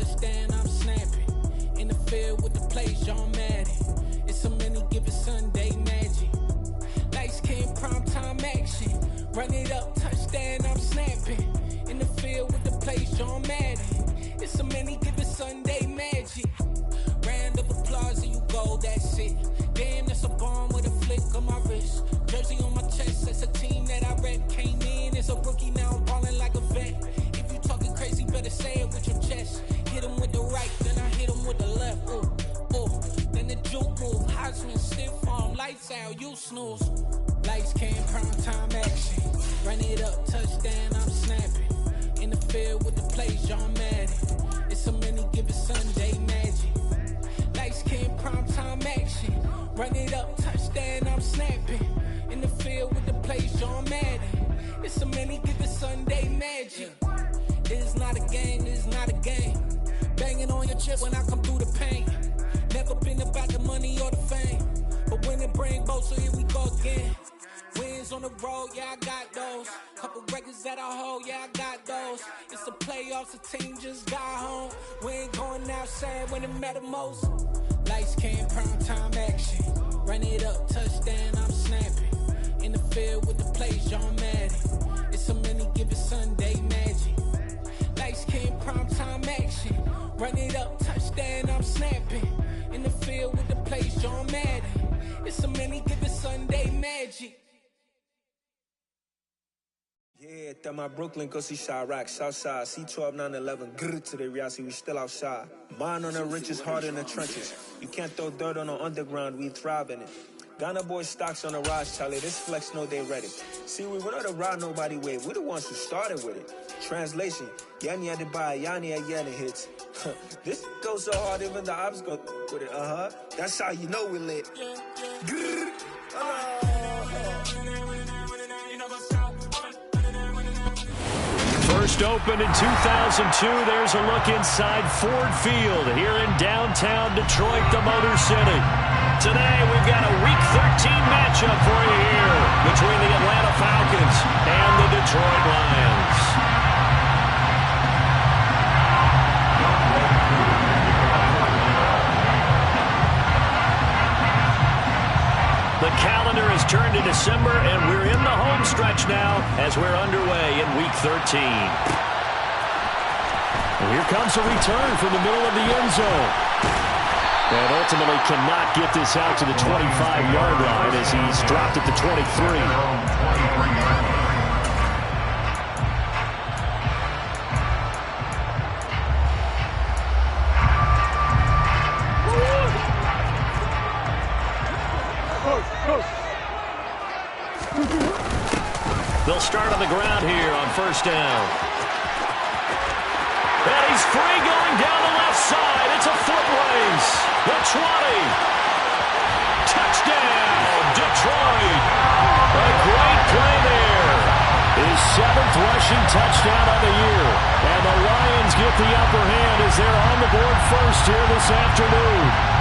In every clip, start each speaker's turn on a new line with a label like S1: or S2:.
S1: touchdown, I'm snapping. In the field with the plays, John Madden. It's a many given Sunday magic. Lights came primetime action. Run it up, touchdown, I'm snapping. In the field with the plays, John Madden. It's a many given Sunday magic. Round of applause and you go, that's it. Damn, that's a bomb with a flick on my wrist. Jersey on my chest, that's a team that I rep. Came in as a rookie, now I'm ballin' like a vet. If you talking crazy, better say it with your chest. Hit him with the right, then I hit him with the left. Ooh, ooh. Then the juke move, Heisman, stiff arm, lights out, you snooze. Lights came, prime time action. Run it up, touchdown, I'm snapping. In the field with the plays, John Madden. It's a many given Sunday magic. Lights came, prime time action. Run it up, touchdown, I'm snapping. In the field with the plays, John Madden. It's a many given Sunday magic. It's not a game, it's not a game. Banging on your chip when I come through the paint. Never been about the money or the fame. But when it bring both, so here we go again. Wins on the road, yeah, I got those. Couple records that I hold, yeah, I got those. It's the playoffs, the team just got home. We ain't going outside when it matter most. Lights came, prime time action. Run it up, touchdown, I'm snapping. In the field with the plays, John Madden. It's a many given Sunday magic. Lights came, prime time action. Run it up, touchdown, I'm snapping. In the field with the plays, John Madden. It's a many given Sunday magic.
S2: Yeah, that my Brooklyn, go see Chirac, Southside, C12, 911, grrr to the Riasi, we still outside. Mine on the riches, hard in the trenches. You can't throw dirt on the underground, we thrive in it. Ghana boys stocks on the rise, Charlie, this flex know they ready. See, we were not a ride nobody wave, we're the ones who started with it. Translation, Yanni had to buy, Yanni had Yanni hits. This goes so hard, even the ops go with it, That's how you know we lit. Grrr.
S3: First opened in 2002, there's a look inside Ford Field here in downtown Detroit, the Motor City. Today, we've got a Week 13 matchup for you here between the Atlanta Falcons and the Detroit Lions. The calendar has turned to December, and we're in the home stretch now as we're underway in Week 13. And here comes a return from the middle of the end zone. And ultimately cannot get this out to the 25-yard line as he's dropped at the 23. They'll start on the ground here on first down. And he's free going down the left side. It's a foot race. The 20. Touchdown, Detroit. A great play there. His 7th rushing touchdown of the year. And the Lions get the upper hand as they're on the board first here this afternoon.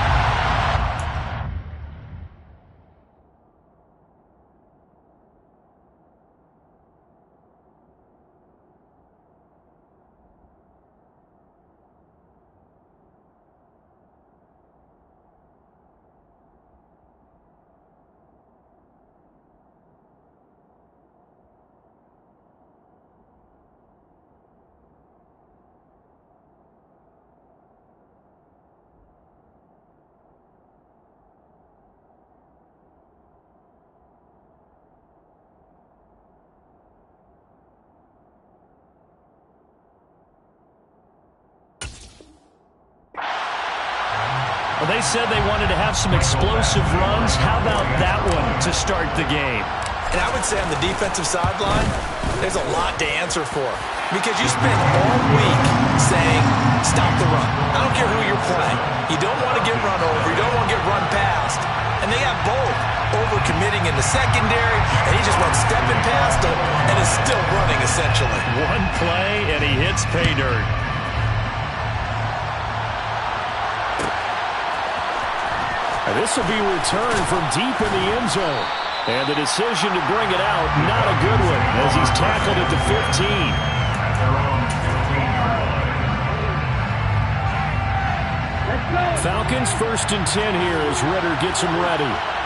S3: Well, they said they wanted to have some explosive runs. How about that one to start the game?
S4: And I would say on the defensive sideline, there's a lot to answer for. Because you spent all week saying, stop the run. I don't care who you're playing. You don't want to get run over. You don't want to get run past. And they got both over-committing in the secondary, and he just went stepping past them and is still running, essentially.
S3: One play, and he hits pay dirt. And this will be returned from deep in the end zone. And the decision to bring it out, not a good one, as he's tackled at the 15. Falcons 1st and 10 here as Ritter gets them ready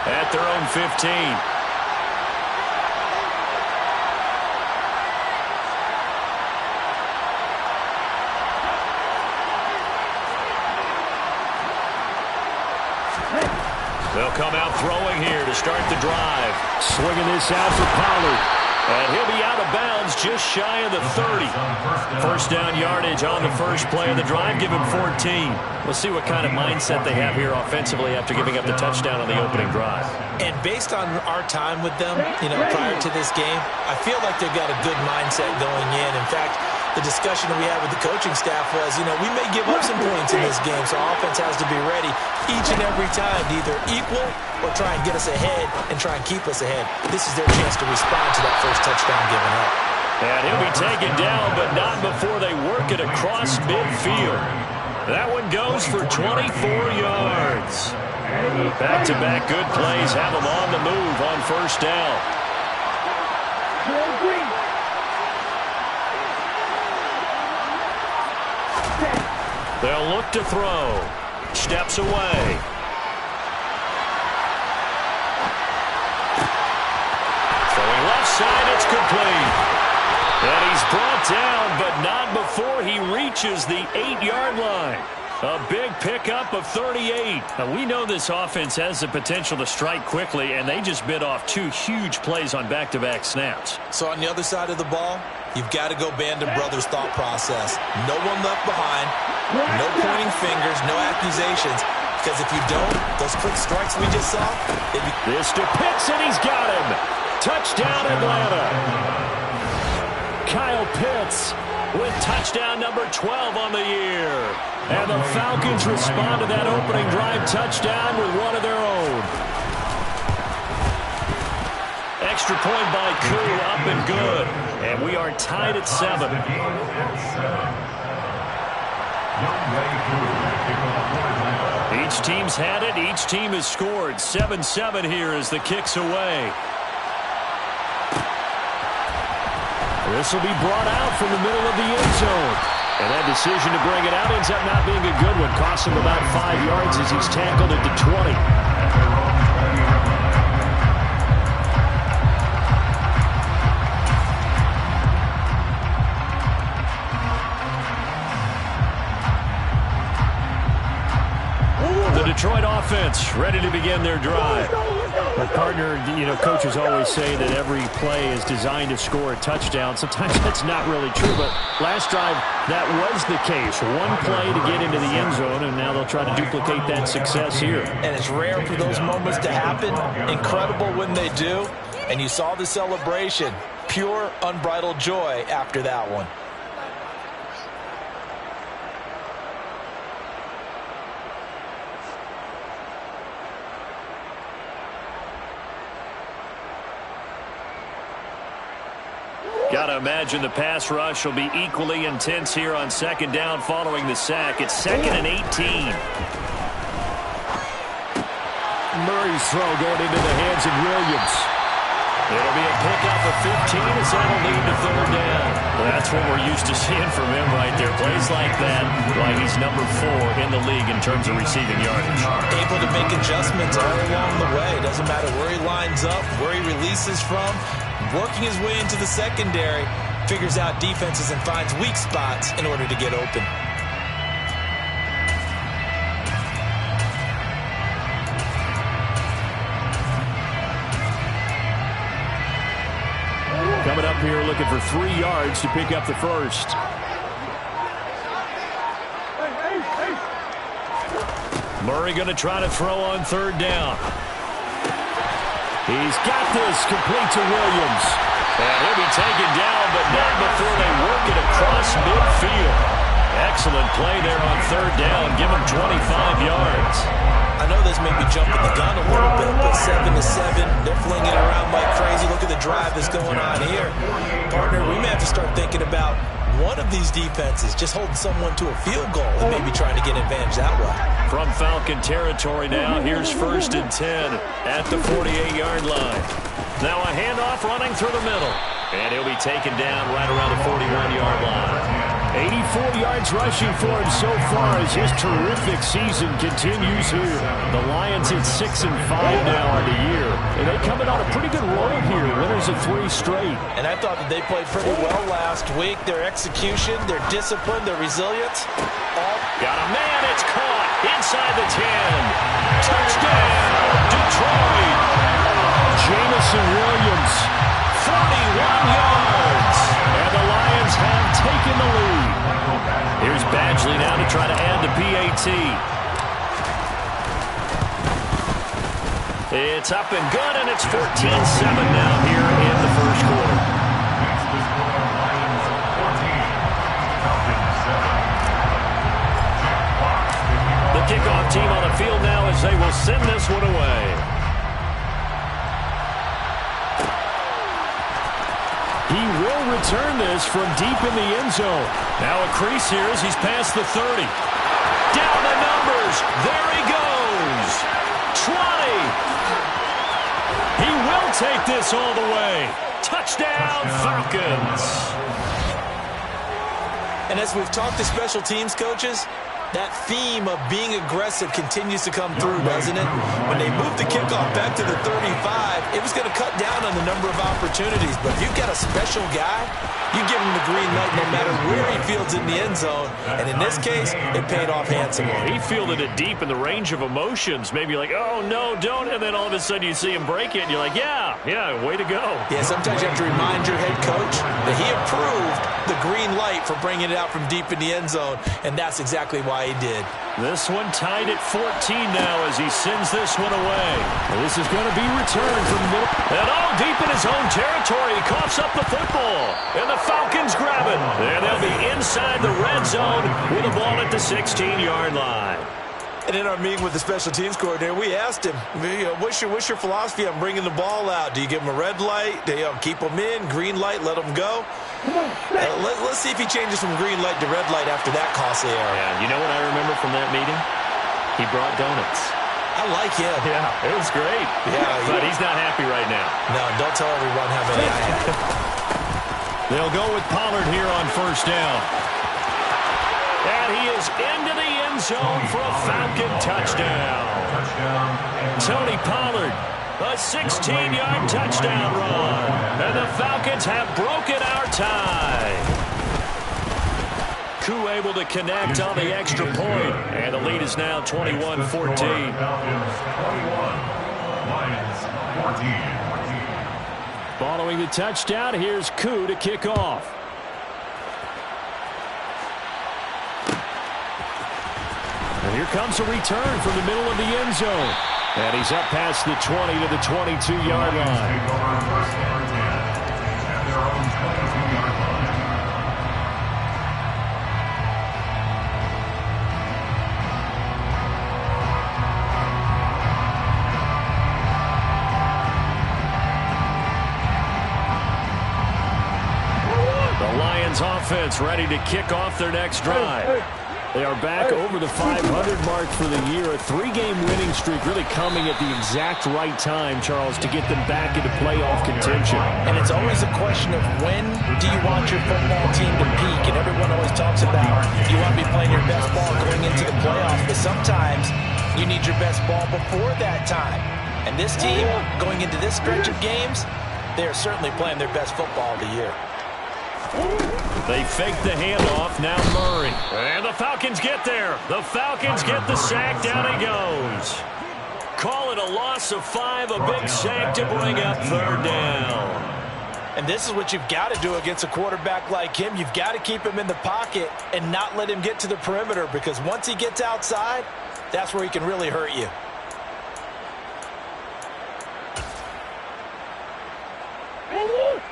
S3: at their own 15. They'll come out throwing here to start the drive. Swinging this out for Pollard. And he'll be out of bounds just shy of the 30. First down yardage on the first play of the drive. Give him 14. We'll see what kind of mindset they have here offensively after giving up the touchdown on the opening drive.
S4: And based on our time with them, prior to this game, I feel like they've got a good mindset going in. In fact, the discussion that we had with the coaching staff was, we may give up some points in this game, so offense has to be ready each and every time to either equal or try and get us ahead and try and keep us ahead. This is their chance to respond to that first touchdown given up.
S3: And he'll be taken down, but not before they work it across midfield. That one goes for 24 yards. Back-to-back good plays have them on the move on first down. They'll look to throw. Steps away. Throwing left side, it's complete. And he's brought down, but not before he reaches the 8-yard line. A big pickup of 38. Now, we know this offense has the potential to strike quickly, and they just bit off 2 huge plays on back-to-back snaps.
S4: So on the other side of the ball, you've got to go Band of Brothers thought process. No one left behind, no pointing fingers, no accusations. Because if you don't, those quick strikes we just saw,
S3: this to Pitts, and he's got him. Touchdown, Atlanta. Kyle Pitts with touchdown number 12 on the year. And the Falcons respond to that opening drive touchdown with one of their own. Extra point by Koo, up and good. And we are tied at 7. Each team's had it. Each team has scored. 7-7 here as the kick's away. This will be brought out from the middle of the end zone. And that decision to bring it out ends up not being a good one. Costs him about 5 yards as he's tackled at the 20. The Detroit offense ready to begin their drive. My partner, coaches always say that every play is designed to score a touchdown. Sometimes that's not really true, but last drive, that was the case. One play to get into the end zone, and now they'll try to duplicate that success here.
S4: And it's rare for those moments to happen. Incredible when they do. And you saw the celebration. Pure, unbridled joy after that one.
S3: Got to imagine the pass rush will be equally intense here on second down following the sack. It's 2nd and 18. Murray's throw going into the hands of Williams. It'll be a pickup of 15 as that'll lead to third down. Well, that's what we're used to seeing from him right there. Plays like that, why he's number 4 in the league in terms of receiving yardage.
S4: Able to make adjustments all along the way. Doesn't matter where he lines up, where he releases from. Working his way into the secondary, figures out defenses and finds weak spots in order to get open.
S3: Coming up here looking for 3 yards to pick up the first. Murray going to try to throw on third down. He's got this complete to Williams. And he'll be taken down, but not before they work it across midfield. Excellent play there on third down. Give him 25 yards.
S4: I know this may be jumping the gun a little bit, but 7-7, they're flinging it around like crazy. Look at the drive that's going on here. Partner, we may have to start thinking about one of these defenses just holding someone to a field goal and maybe trying to get an advantage that way.
S3: From Falcon territory now, here's 1st and 10 at the 48-yard line. Now a handoff running through the middle. And he'll be taken down right around the 41-yard line. 84 yards rushing for him so far as his terrific season continues here. The Lions at 6-5 now on the year. And they coming on a pretty good roll here. Winners of 3 straight.
S4: And I thought that they played pretty well last week. Their execution, their discipline, their resilience.
S3: Got a man, it's caught inside the 10. Touchdown, Detroit. Jamison Williams, 41 yards. And the Lions have taken the lead. Here's Badgley now to try to add the PAT. It's up and good, and it's 14-7 now here in the first quarter. The kickoff team on the field now as they will send this one away. He will return this from deep in the end zone. Now a crease here as he's past the 30. Down the numbers. There he goes. 20. He will take this all the way. Touchdown, Falcons.
S4: And as we've talked to special teams coaches, that theme of being aggressive continues to come through, doesn't it? When they moved the kickoff back to the 35, it was going to cut down on the number of opportunities. But if you've got a special guy, you give him the green light no matter where he fields in the end zone. And in this case, it paid off handsomely.
S3: He fielded it deep in the range of emotions. Maybe like, oh, no, don't. And then all of a sudden you see him break it, and you're like, yeah, way to go.
S4: Yeah, sometimes you have to remind your head coach that he approved the green light for bringing it out from deep in the end zone. And that's exactly why he did.
S3: This one tied at 14 now as he sends this one away. This is going to be returned from the middle. And all deep in his own territory. He coughs up the football. And the Falcons grab it. And they'll be inside the red zone with the ball at the 16-yard line.
S4: And in our meeting with the special teams coordinator, we asked him, what's your philosophy on bringing the ball out? Do you give him a red light? Do you keep them in? Green light, let them go? Let's see if he changes from green light to red light after that costly error.
S3: Yeah, you know what I remember from that meeting? He brought donuts.
S4: I like him.
S3: Yeah, it was great.
S4: Yeah,
S3: but he's not happy right now.
S4: No, don't tell everyone how many I have.
S3: They'll go with Pollard here on first down. And he is into the end zone for a Falcon touchdown. Tony Pollard, a 16-yard touchdown run. And the Falcons have broken our tie. Koo able to connect on the extra point. And the lead is now 21-14. Following the touchdown, here's Koo to kick off. And here comes a return from the middle of the end zone. And he's up past the 20 to the 22-yard line. The Lions offense ready to kick off their next drive. They are back over the 500 mark for the year. A 3-game winning streak really coming at the exact right time, Charles, to get them back into playoff contention.
S4: And it's always a question of when do you want your football team to peak? And everyone always talks about you want to be playing your best ball going into the playoffs. But sometimes you need your best ball before that time. And this team, going into this stretch of games, they are certainly playing their best football of the year.
S3: They fake the handoff. Now Murray. And the Falcons get there. The Falcons get the sack. Down he goes. Call it a loss of 5. A big sack to bring up third down.
S4: And this is what you've got to do against a quarterback like him. You've got to keep him in the pocket and not let him get to the perimeter, because once he gets outside, that's where he can really hurt you.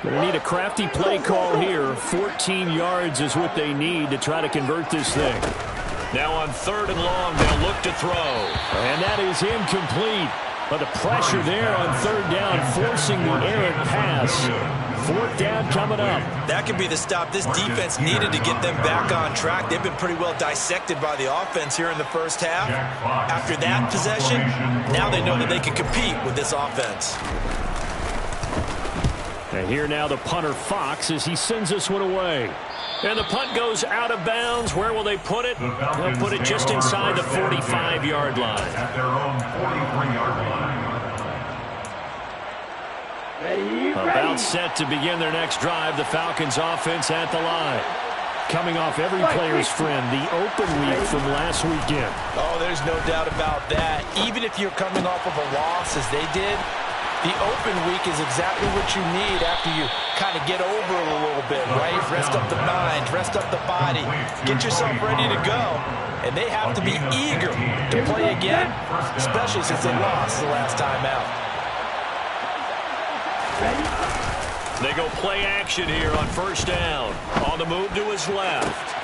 S3: Going to need a crafty play call here. 14 yards is what they need to try to convert this thing. Now on third and long, they'll look to throw. And that is incomplete. But the pressure there on third down, forcing the errant pass. Fourth down coming up.
S4: That could be the stop this defense needed to get them back on track. They've been pretty well dissected by the offense here in the first half. After that possession, now they know that they can compete with this offense.
S3: And here now the punter Fox as he sends this one away. And the punt goes out of bounds. Where will they put it? They'll put it just inside the 45-yard line.
S5: At their own 43-yard line.
S3: About set to begin their next drive. The Falcons offense at the line. Coming off every player's friend, the open week from last weekend.
S4: Oh, there's no doubt about that. Even if you're coming off of a loss as they did, the open week is exactly what you need after you kind of get over it a little bit, right? Rest up the mind, rest up the body, get yourself ready to go. And they have to be eager to play again, especially since they lost the last time out.
S3: They go play action here on first down. On the move to his left.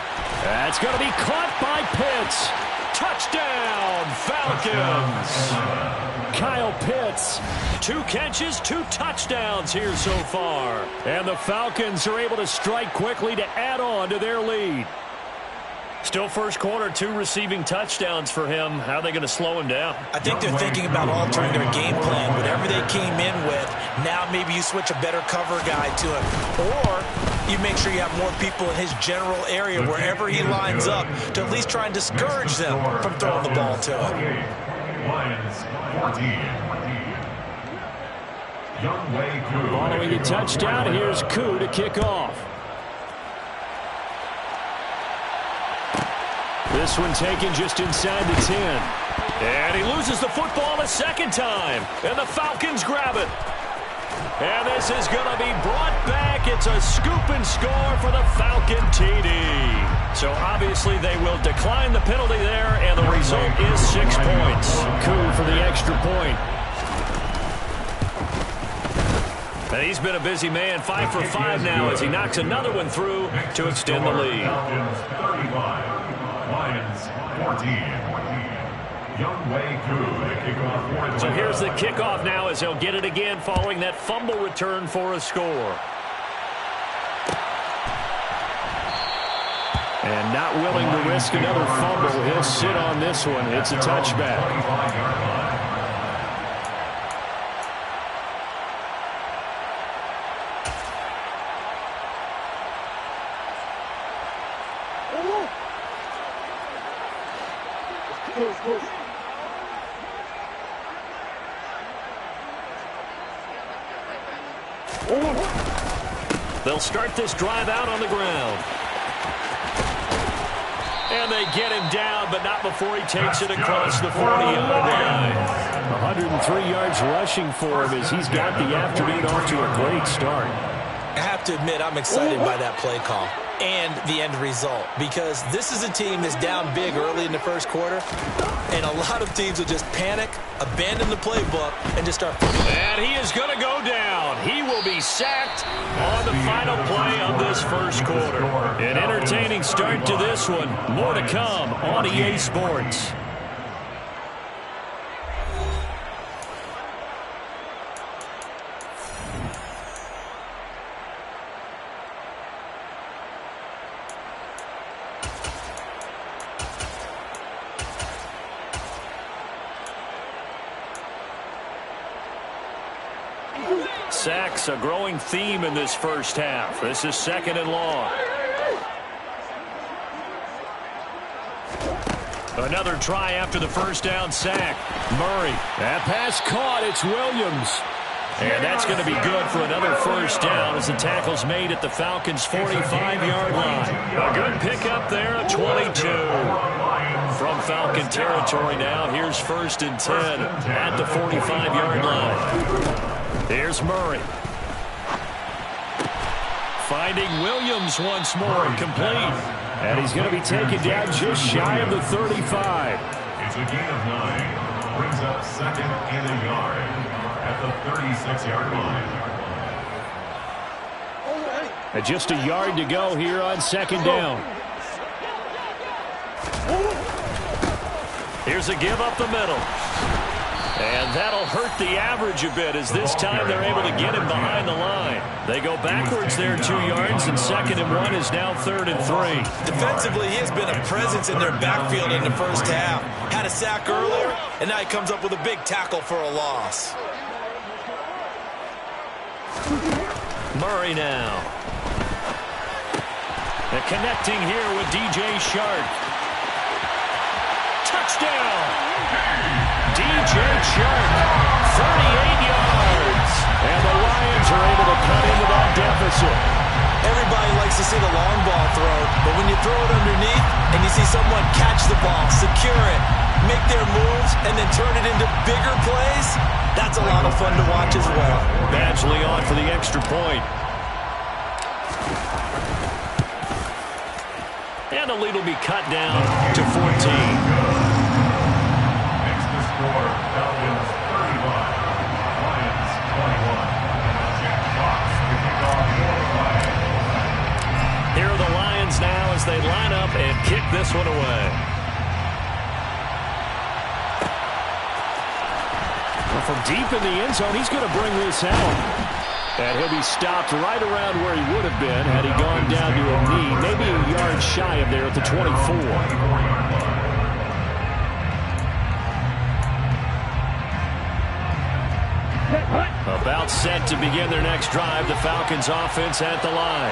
S3: That's going to be caught by Pitts. Touchdown, Falcons. Kyle Pitts, 2 catches, 2 touchdowns here so far. And the Falcons are able to strike quickly to add on to their lead. Still first quarter, 2 receiving touchdowns for him. How are they going to slow him down?
S4: I think they're thinking about altering their game plan. Whatever they came in with, now maybe you switch a better cover guy to him. Or you make sure you have more people in his general area wherever he lines up to at least try and discourage them from throwing the ball to him.
S5: Lions 14.
S3: Following a touchdown, here's Koo to kick off. This one taken just inside the 10. And he loses the football a second time. And the Falcons grab it. And this is going to be brought back. It's a scoop and score for the Falcon TD. So obviously they will decline the penalty there, and the result is 6 points. Koo for the extra point. And he's been a busy man, 5 for 5 now as he knocks another one through to extend the lead.
S5: Falcons 35, Lions 14. Youngway Koo to kick off for the
S3: So here's the kickoff now as he'll get it again following that fumble return for a score. And not willing to risk another fumble, he'll sit on this one. It's a touchback. They'll start this drive out on the ground. And they get him down, but not before he takes it across the 40-yard line. 103 yards rushing for him as he's got the afternoon off to a great start.
S4: I have to admit, I'm excited by that play call and the end result, because this is a team that's down big early in the first quarter, and a lot of teams will just panic, abandon the playbook, and just start.
S3: And he is going to go down. He will be sacked on the final play of this first quarter. An entertaining start to this one. More to come on EA Sports. Sacks, a growing theme in this first half. This is 2nd and long. Another try after the first down sack. Murray. That pass caught. It's Williams. And that's going to be good for another first down as the tackle's made at the Falcons' 45-yard line. A good pickup there, a 22. From Falcon territory now, here's 1st and 10 at the 45-yard line. Here's Murray. Finding Williams once more, complete. And he's going to be taken down just shy of the 35.
S5: It's a gain of 9. Brings up 2nd and a yard at the 36-yard line.
S3: And just a yard to go here on 2nd down. Here's a give up the middle. And that'll hurt the average a bit as this time they're able to get him behind the line. They go backwards there 2 yards, and 2nd and 1 is now 3rd and 3.
S4: Defensively, he has been a presence in their backfield in the first half. Had a sack earlier, and now he comes up with a big tackle for a loss.
S3: Murray now. And connecting here with DJ Shark. Touchdown! DJ Shark, 38 yards. And the Lions are able to cut into that deficit.
S4: Everybody likes to see the long ball throw, but when you throw it underneath and you see someone catch the ball, secure it, make their moves, and then turn it into bigger plays, that's a lot of fun to watch as well.
S3: Badgley on for the extra point. And the lead will be cut down to 14.
S5: Makes the score Falcons 31, Lions 21. Jack Fox to kick off for the Lions.
S3: Here are the Lions now as they line up and kick this one away. Well, from deep in the end zone, he's going to bring this out. And he'll be stopped right around where he would have been had he gone down to a knee, maybe a yard shy of there at the 24. About set to begin their next drive, the Falcons offense at the line.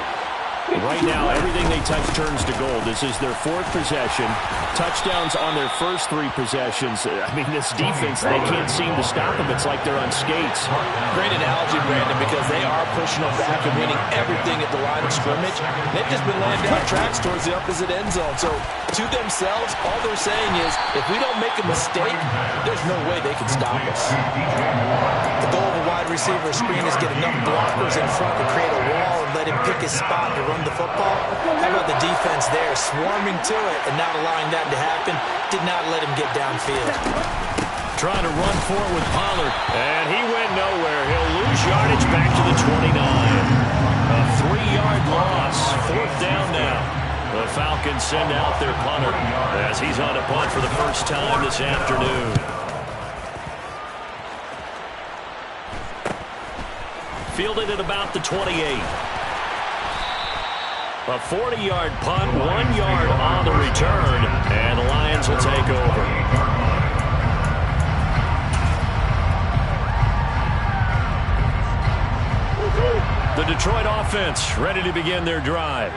S3: Right now, everything they touch turns to gold. This is their fourth possession. Touchdowns on their first three possessions. I mean, this defense, they can't seem to stop them. It's like they're on skates.
S4: Great analogy, Brandon, because they are pushing them back and winning everything at the line of scrimmage. They've just been laying down tracks towards the opposite end zone. So, to themselves, all they're saying is, if we don't make a mistake, there's no way they can stop us. The goal of a wide receiver screen is get enough blockers in front to create a wall and let him pick his spot to run the football. How about the defense there, swarming to it and not allowing that to happen? Did not let him get downfield.
S3: Trying to run for it with Pollard. And he went nowhere. He'll lose yardage back to the 29. A 3-yard loss. Fourth down now. The Falcons send out their punter as he's on a punt for the first time this afternoon. Fielded at about the 28. A 40-yard punt, 1 yard on the return, and the Lions will take over. The Detroit offense ready to begin their drive.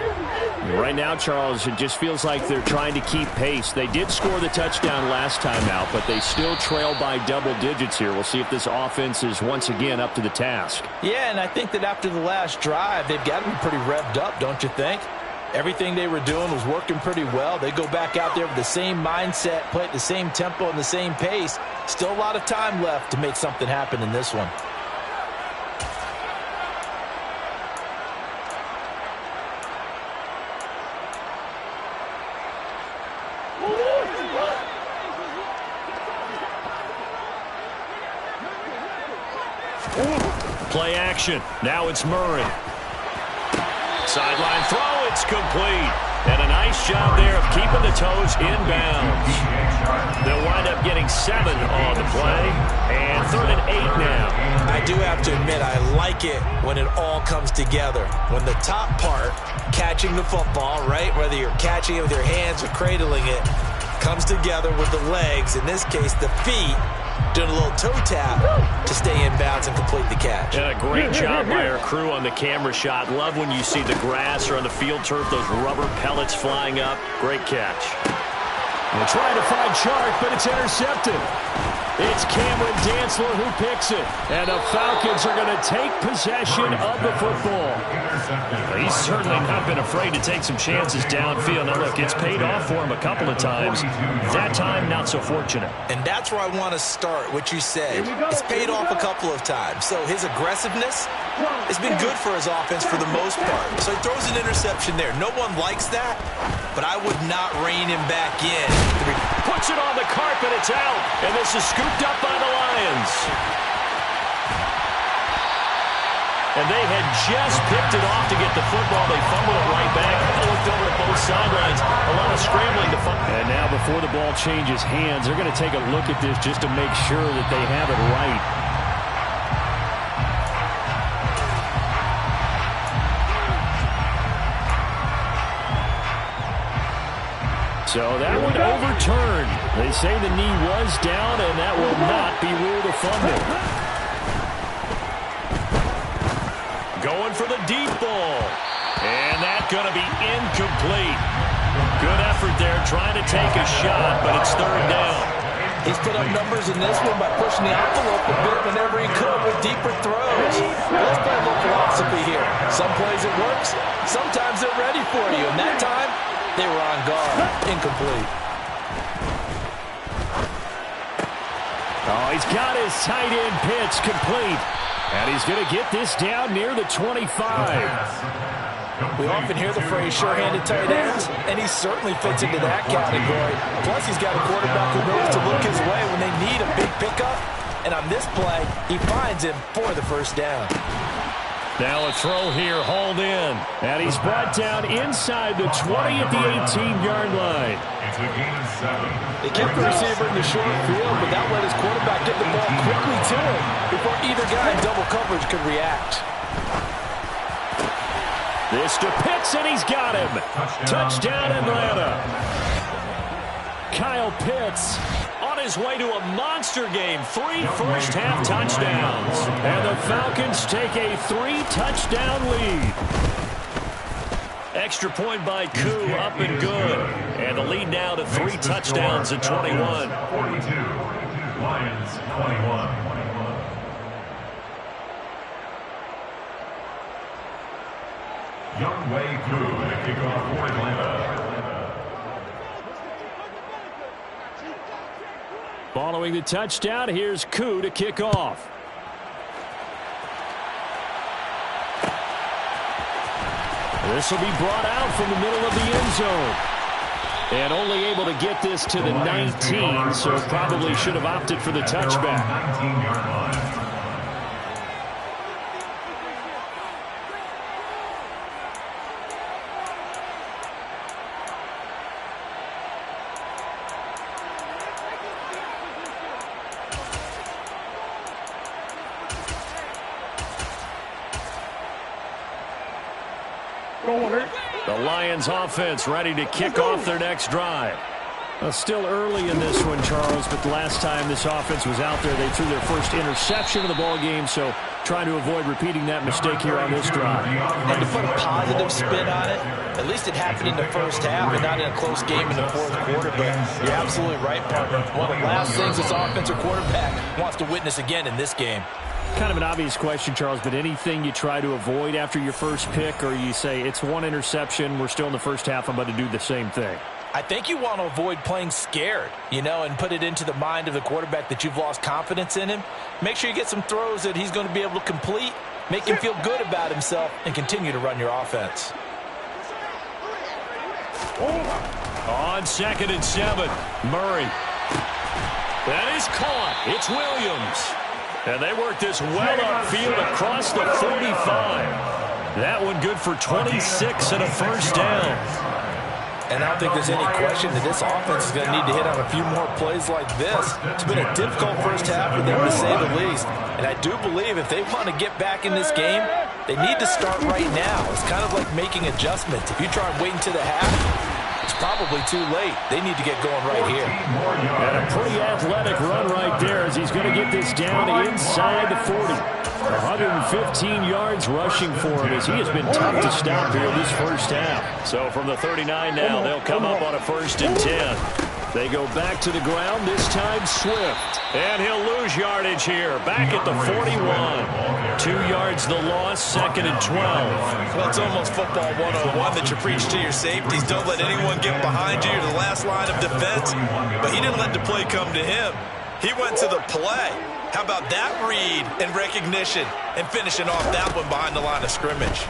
S3: Right now, Charles, it just feels like they're trying to keep pace. They did score the touchdown last time out, but they still trail by double digits here. We'll see if this offense is once again up to the task.
S4: Yeah, and I think that after the last drive, they've got to be pretty revved up, don't you think? Everything they were doing was working pretty well. They go back out there with the same mindset, play at the same tempo and the same pace. Still a lot of time left to make something happen in this one.
S3: Play action. Now it's Murray. Sideline throw. It's complete. And a nice job there of keeping the toes in bounds. They'll wind up getting 7 on the play. And 3rd and 8 now.
S4: I do have to admit, I like it when it all comes together. When the top part, catching the football, right, whether you're catching it with your hands or cradling it, comes together with the legs, in this case the feet, doing a little toe tap to stay in bounds and complete the catch.
S3: And a great job by our crew on the camera shot. Love when you see the grass or on the field turf, those rubber pellets flying up. Great catch. They're trying to find Shark, but it's intercepted. It's Cameron Dantzler who picks it. And the Falcons are going to take possession of the football. He's certainly not been afraid to take some chances downfield. Now, look, it's paid off for him a couple of times. That time, not so fortunate.
S4: And that's where I want to start, what you said. It's paid off a couple of times. So his aggressiveness has been good for his offense for the most part. So he throws an interception there. No one likes that, but I would not rein him back in.
S3: Puts it on the carpet, it's out. And this is scooped up by the Lions. And they had just picked it off to get the football. They fumbled it right back. Looked over at both sidelines. A lot of scrambling to find. And now before the ball changes hands, they're going to take a look at this just to make sure that they have it right. So that one overturned. They say the knee was down, and that will not be ruled a fumble. Going for the deep ball. And that's going to be incomplete. Good effort there trying to take a shot, but it's third down.
S4: He's put up numbers in this one by pushing the envelope a bit whenever he could with deeper throws. Let's play a little philosophy here. Some plays it works, sometimes they're ready for you. And that time, they were on guard. Incomplete.
S3: Oh, he's got his tight end pitch complete. And he's going to get this down near the 25.
S4: We often hear the phrase sure-handed tight ends, and he certainly fits into that category. Plus, he's got a quarterback who knows to look his way when they need a big pickup. And on this play, he finds him for the first down.
S3: Now a throw here, hauled in. And he's brought down inside the 20 at the 18-yard line.
S5: It's a gain of 7.
S4: They kept the receiver in the short field, but that let his quarterback get the ball quickly to him before either guy in double coverage could react.
S3: This to Pitts, and he's got him. Touchdown, Atlanta. Kyle Pitts on his way to a monster game. 3 first-half touchdowns. And the Falcons take a 3-touchdown lead. Extra point by Koo, up and good. And the lead now to 3 touchdowns at 21.
S5: 42, Lions 21. Young Wei Koo to kick off for Atlanta.
S3: Following the touchdown, here's Koo to kick off. This will be brought out from the middle of the end zone. And only able to get this to the 19, so probably should have opted for the touchback.
S5: 19-yard line.
S3: The Lions offense ready to kick off their next drive. Still early in this one, Charles, but the last time this offense was out there, they threw their first interception of the ball game, so trying to avoid repeating that mistake here on this drive.
S4: And to put a positive spin on it, at least it happened in the first half and not in a close game in the fourth quarter, but you're absolutely right, partner. One of the last things this offensive quarterback wants to witness again in this game.
S3: Kind of an obvious question, Charles, but anything you try to avoid after your first pick, or you say it's one interception, we're still in the first half, I'm about to do the same thing?
S4: I think you want to avoid playing scared, and put it into the mind of the quarterback that you've lost confidence in him. Make sure you get some throws that he's going to be able to complete, make him feel good about himself, and continue to run your offense.
S3: On 2nd and 7, Murray. That is caught. It's Williams. And they work this well upfield across the 45. That one good for 26 and a first down.
S4: And I don't think there's any question that this offense is going to need to hit on a few more plays like this. It's been a difficult first half for them, to say the least. And I do believe if they want to get back in this game, they need to start right now. It's kind of like making adjustments. If you try waiting to the half, it's probably too late. They need to get going right here.
S3: And a pretty athletic run right there as he's going to get this down inside the 40. 115 yards rushing for him as he has been tough to stop here this first half. So from the 39 now, they'll come up on a 1st and 10. They go back to the ground, this time Swift. And he'll lose yardage here, back at the 41. 2 yards the loss, 2nd and 12.
S4: Well, it's almost football 101 that you preach to your safeties. Don't let anyone get behind you. You're the last line of defense. But he didn't let the play come to him. He went to the play. How about that read and recognition and finishing off that one behind the line of scrimmage?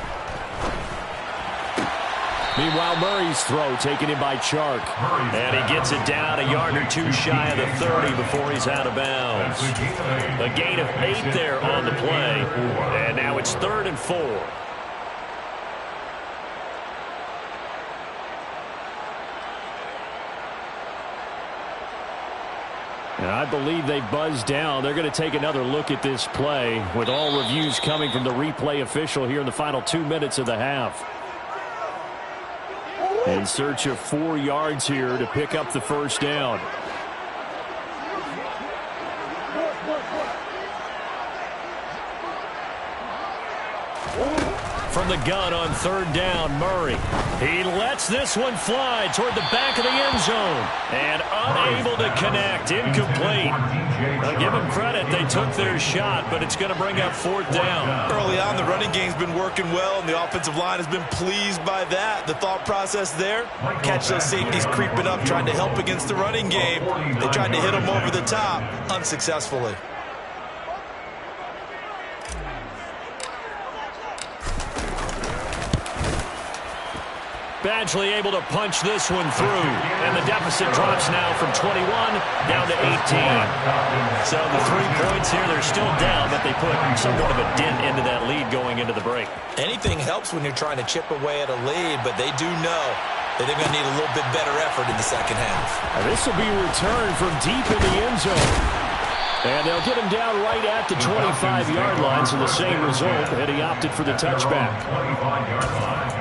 S3: Meanwhile, Murray's throw taken in by Chark. And he gets it down a yard or two shy of the 30 before he's out of bounds. A gain of 8 there on the play. And now it's 3rd and 4. And I believe they buzzed down. They're going to take another look at this play with all reviews coming from the replay official here in the final 2 minutes of the half. In search of 4 yards here to pick up the first down. From the gun on third down, Murray. He lets this one fly toward the back of the end zone. And unable to connect. Incomplete. I'll give them credit. They took their shot, but it's going to bring up fourth down.
S4: Early on, the running game's been working well, and the offensive line has been pleased by that. The thought process there, catch those safeties creeping up, trying to help against the running game. They tried to hit them over the top, unsuccessfully.
S3: Badgley able to punch this one through. And the deficit drops now from 21 down to 18. So the 3 points here, they're still down, but they put somewhat of a dent into that lead going into the break.
S4: Anything helps when you're trying to chip away at a lead, but they do know that they're going to need a little bit better effort in the second half.
S3: Now this will be returned from deep in the end zone. And they'll get him down right at the 25-yard line, so the same result, and he opted for the touchback.
S5: 25-yard line.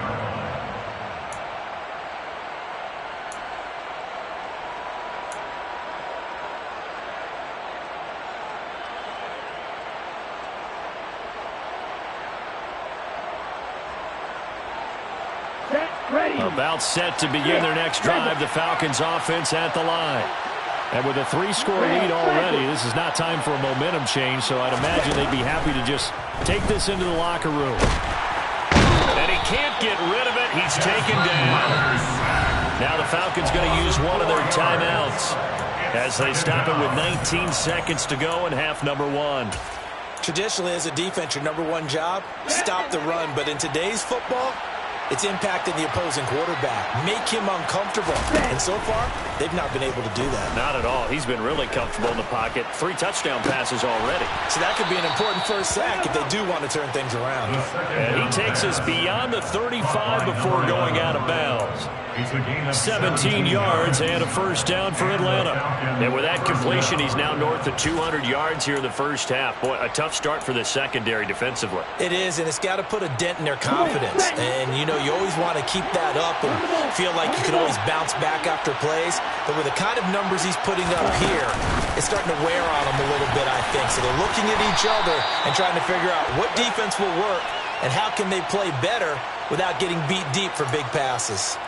S3: About set to begin their next drive, the Falcons offense at the line. And with a 3-score lead already, this is not time for a momentum change, so I'd imagine they'd be happy to just take this into the locker room. And he can't get rid of it. He's taken down. Now the Falcons going to use one of their timeouts as they stop it with 19 seconds to go in half number 1.
S4: Traditionally, as a defense, your number one job, stop the run. But in today's football, it's impacting the opposing quarterback. Make him uncomfortable. And so far, they've not been able to do that.
S3: Not at all. He's been really comfortable in the pocket. 3 touchdown passes already.
S4: So that could be an important first sack if they do want to turn things around.
S3: And he takes us beyond the 35 before going out of bounds. 17 yards and a first down for Atlanta. And with that completion, he's now north of 200 yards here in the first half. Boy, a tough start for the secondary defensively.
S4: It is, and it's got to put a dent in their confidence. And, you know, you always want to keep that up and feel like you can always bounce back after plays. But with the kind of numbers he's putting up here, it's starting to wear on them a little bit, I think. So they're looking at each other and trying to figure out what defense will work and how can they play better without getting beat deep for big passes.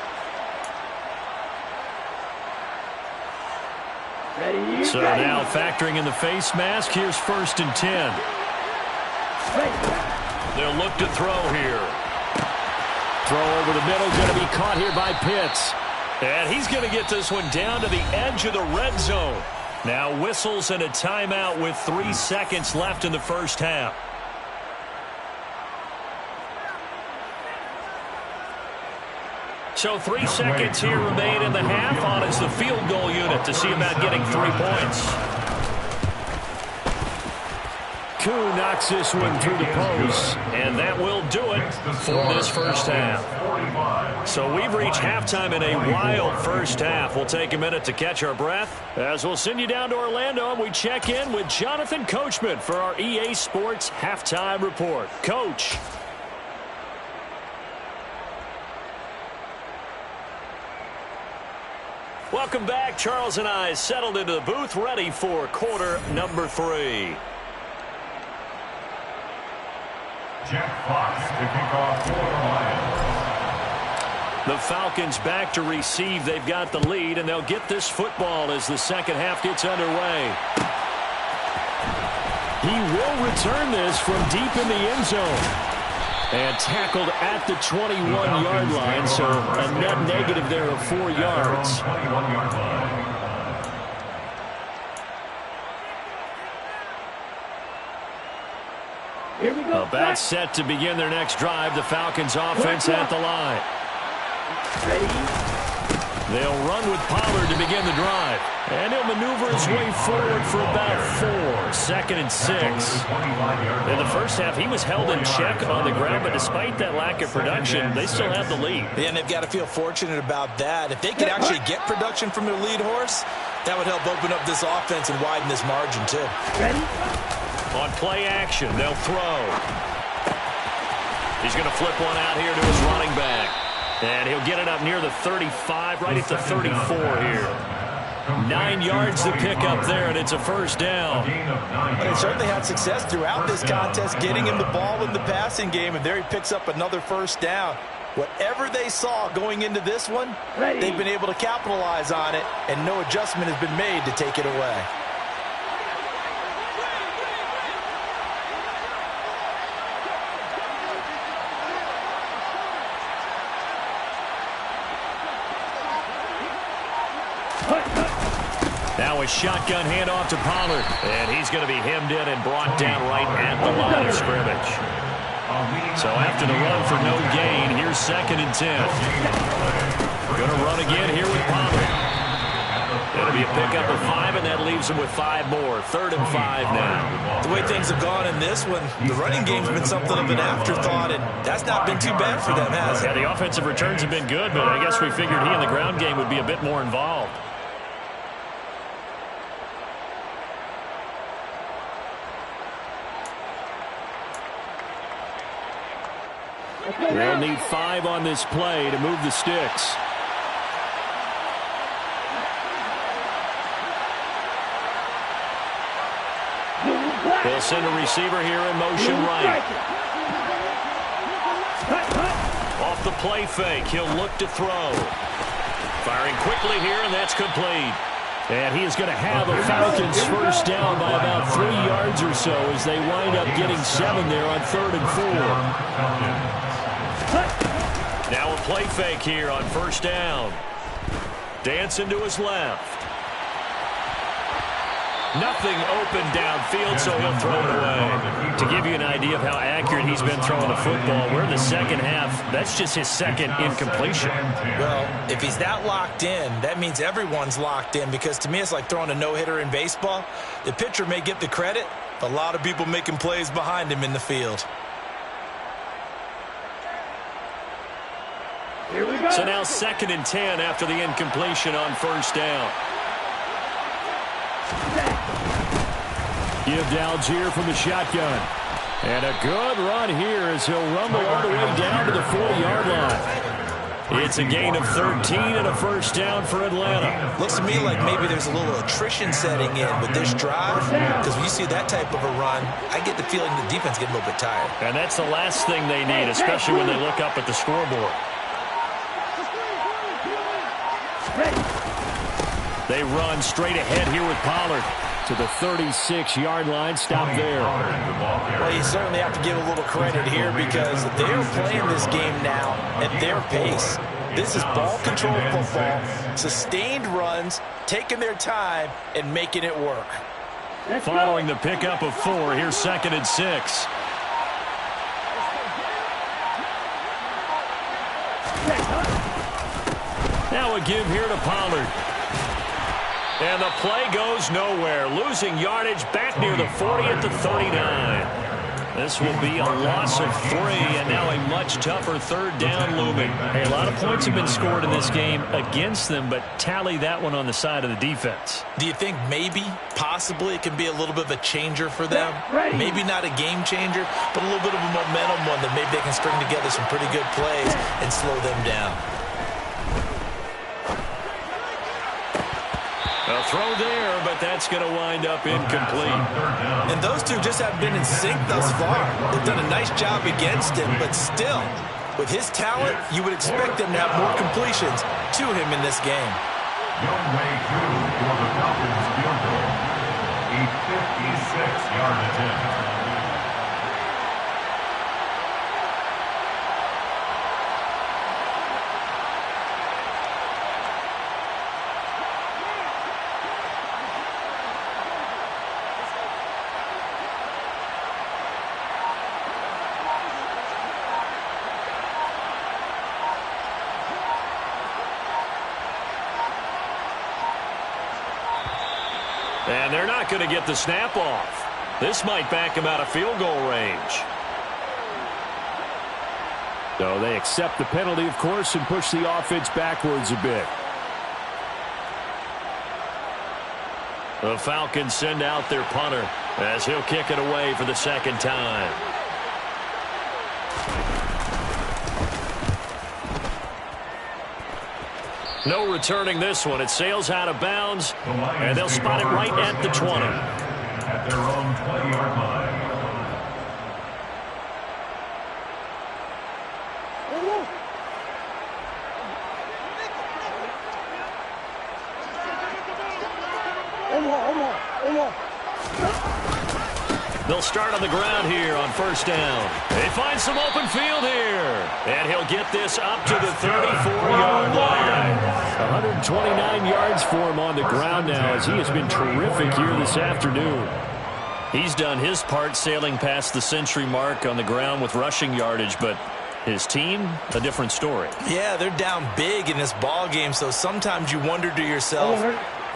S3: So now factoring in the face mask, here's 1st and 10. They'll look to throw here. Throw over the middle, going to be caught here by Pitts. And he's going to get this one down to the edge of the red zone. Now whistles and a timeout with 3 seconds left in the first half. So 3 seconds here remain in the half. On is the field goal unit to see about getting 3 points. Koo knocks this one through the post, and that will do it for this first half. So we've reached halftime in a wild first half. We'll take a minute to catch our breath as we'll send you down to Orlando, and we check in with Jonathan Coachman for our EA Sports Halftime Report. Coach. Welcome back. Charles and I settled into the booth, ready for quarter number 3.
S5: Jack Fox to kick off for the Lions.
S3: The Falcons back to receive. They've got the lead, and they'll get this football as the second half gets underway. He will return this from deep in the end zone. And tackled at the 21-yard line, so a net negative there of 4 yards.
S1: Here we go.
S3: About set to begin their next drive. The Falcons offense at the line. They'll run with Pollard to begin the drive. And he'll maneuver his way forward for about 4. 2nd and 6. In the first half, he was held in check on the ground, but despite that lack of production, they still have the lead.
S4: Yeah, and they've got to feel fortunate about that. If they could actually get production from their lead horse, that would help open up this offense and widen this margin, too.
S1: Ready?
S3: On play action, they'll throw. He's going to flip one out here to his running back. And he'll get it up near the 35, right at the 34 here. 9 yards to pick up there, and it's a first down.
S4: But they certainly had success throughout this contest, getting him the ball in the passing game, and there he picks up another first down. Whatever they saw going into this one, they've been able to capitalize on it, and no adjustment has been made to take it away.
S3: Now a shotgun handoff to Pollard, and he's going to be hemmed in and brought down right at the line of scrimmage. So after the run for no gain, here's 2nd and 10. Going to run again here with Pollard. It'll be a pickup of 5, and that leaves him with 5 more. 3rd and 5 now.
S4: The way things have gone in this one, the running game's been something of an afterthought, and that's not been too bad for them, has it?
S3: Yeah, the offensive returns have been good, but I guess we figured he in the ground game would be a bit more involved. They'll need 5 on this play to move the sticks. They'll send a receiver here in motion right. Off the play fake, he'll look to throw. Firing quickly here, and that's complete. And he is going to have a Falcons first down by about 3 yards or so as they wind up getting 7 there on 3rd and 4. Now a play fake here on first down. Dancing to his left. Nothing open downfield, so he'll throw it away. To give you an idea of how accurate he's been throwing the football, we're in the second half. That's just his 2nd incompletion.
S4: Well, if he's that locked in, that means everyone's locked in, because to me it's like throwing a no-hitter in baseball. The pitcher may get the credit, but a lot of people making plays behind him in the field.
S3: So now 2nd and 10 after the incompletion on first down. Give to Algier from the shotgun. And a good run here as he'll rumble all the way down to the 40-yard line. It's a gain of 13 and a first down for Atlanta.
S4: Looks to me like maybe there's a little attrition setting in with this drive, because when you see that type of a run, I get the feeling the defense getting a little bit tired.
S3: And that's the last thing they need, especially when they look up at the scoreboard. They run straight ahead here with Pollard to the 36-yard line. Stop there.
S4: Well, you certainly have to give a little credit here, because they're playing this game now at their pace. This is ball control football, sustained runs, taking their time and making it work.
S3: Following the pickup of 4, here's 2nd and 6. Now a give here to Pollard. And the play goes nowhere. Losing yardage back near the 40 at the 39. This will be a loss of 3, and now a much tougher 3rd down looming. Hey, a lot of points have been scored in this game against them, but tally that one on the side of the defense.
S4: Do you think maybe, possibly, it can be a little bit of a changer for them? Maybe not a game changer, but a little bit of a momentum one that maybe they can string together some pretty good plays and slow them down.
S3: A throw there, but that's going to wind up incomplete.
S4: And those two just have been in sync thus far. They've done a nice job against him, but still, with his talent, you would expect them to have more completions to him in this game.
S5: Young way through for the Falcons field goal. A 56-yard attempt.
S3: And they're not going to get the snap off. This might back him out of field goal range. So they accept the penalty, of course, and push the offense backwards a bit. The Falcons send out their punter as he'll kick it away for the 2nd time. No returning this one. It sails out of bounds, and they'll spot it right at the 20.
S5: At their own 20-yard line.
S3: They'll start on the ground here on first down. They find some open field here. And he'll get this up to the 34-yard line. 129 yards for him on the ground now as he has been terrific here this afternoon. He's done his part sailing past the century mark on the ground with rushing yardage, but his team, a different story.
S4: Yeah, they're down big in this ball game, so sometimes you wonder to yourself,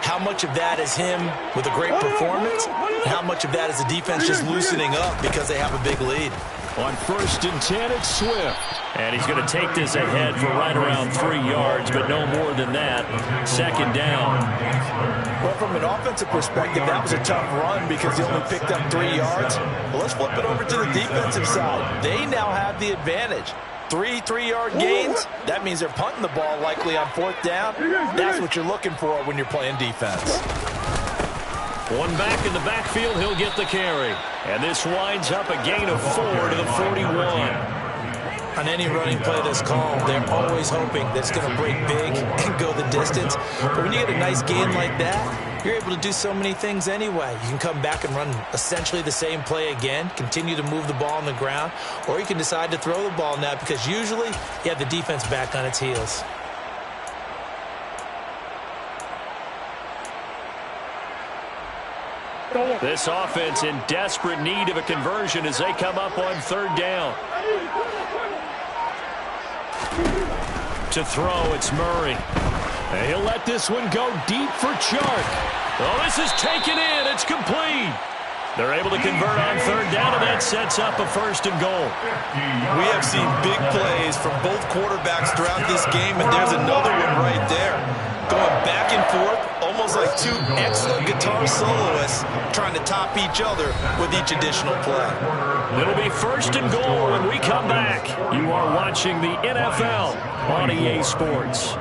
S4: how much of that is him with a great performance, and how much of that is the defense just loosening up because they have a big lead.
S3: On first and 10, it's Swift. And he's going to take this ahead for right around 3 yards, but no more than that. Second down.
S4: Well, from an offensive perspective, that was a tough run because he only picked up 3 yards. Well, let's flip it over to the defensive side. They now have the advantage. 3 3-yard gains, that means they're punting the ball likely on fourth down. That's what you're looking for when you're playing defense.
S3: One back in the backfield, he'll get the carry. And this winds up a gain of 4 to the 41.
S4: On any running play that's called, they're always hoping that it's going to break big and go the distance. But when you get a nice gain like that, you're able to do so many things anyway. You can come back and run essentially the same play again, continue to move the ball on the ground, or you can decide to throw the ball now because usually you have the defense back on its heels.
S3: This offense in desperate need of a conversion as they come up on third down. To throw, it's Murray. And he'll let this one go deep for Chark. Oh, this is taken in. It's complete. They're able to convert on third down, and that sets up a first and goal.
S4: We have seen big plays from both quarterbacks throughout this game, and there's another one right there. Going back and forth, almost like two excellent guitar soloists trying to top each other with each additional play.
S3: It'll be first and goal when we come back. You are watching the NFL on EA Sports.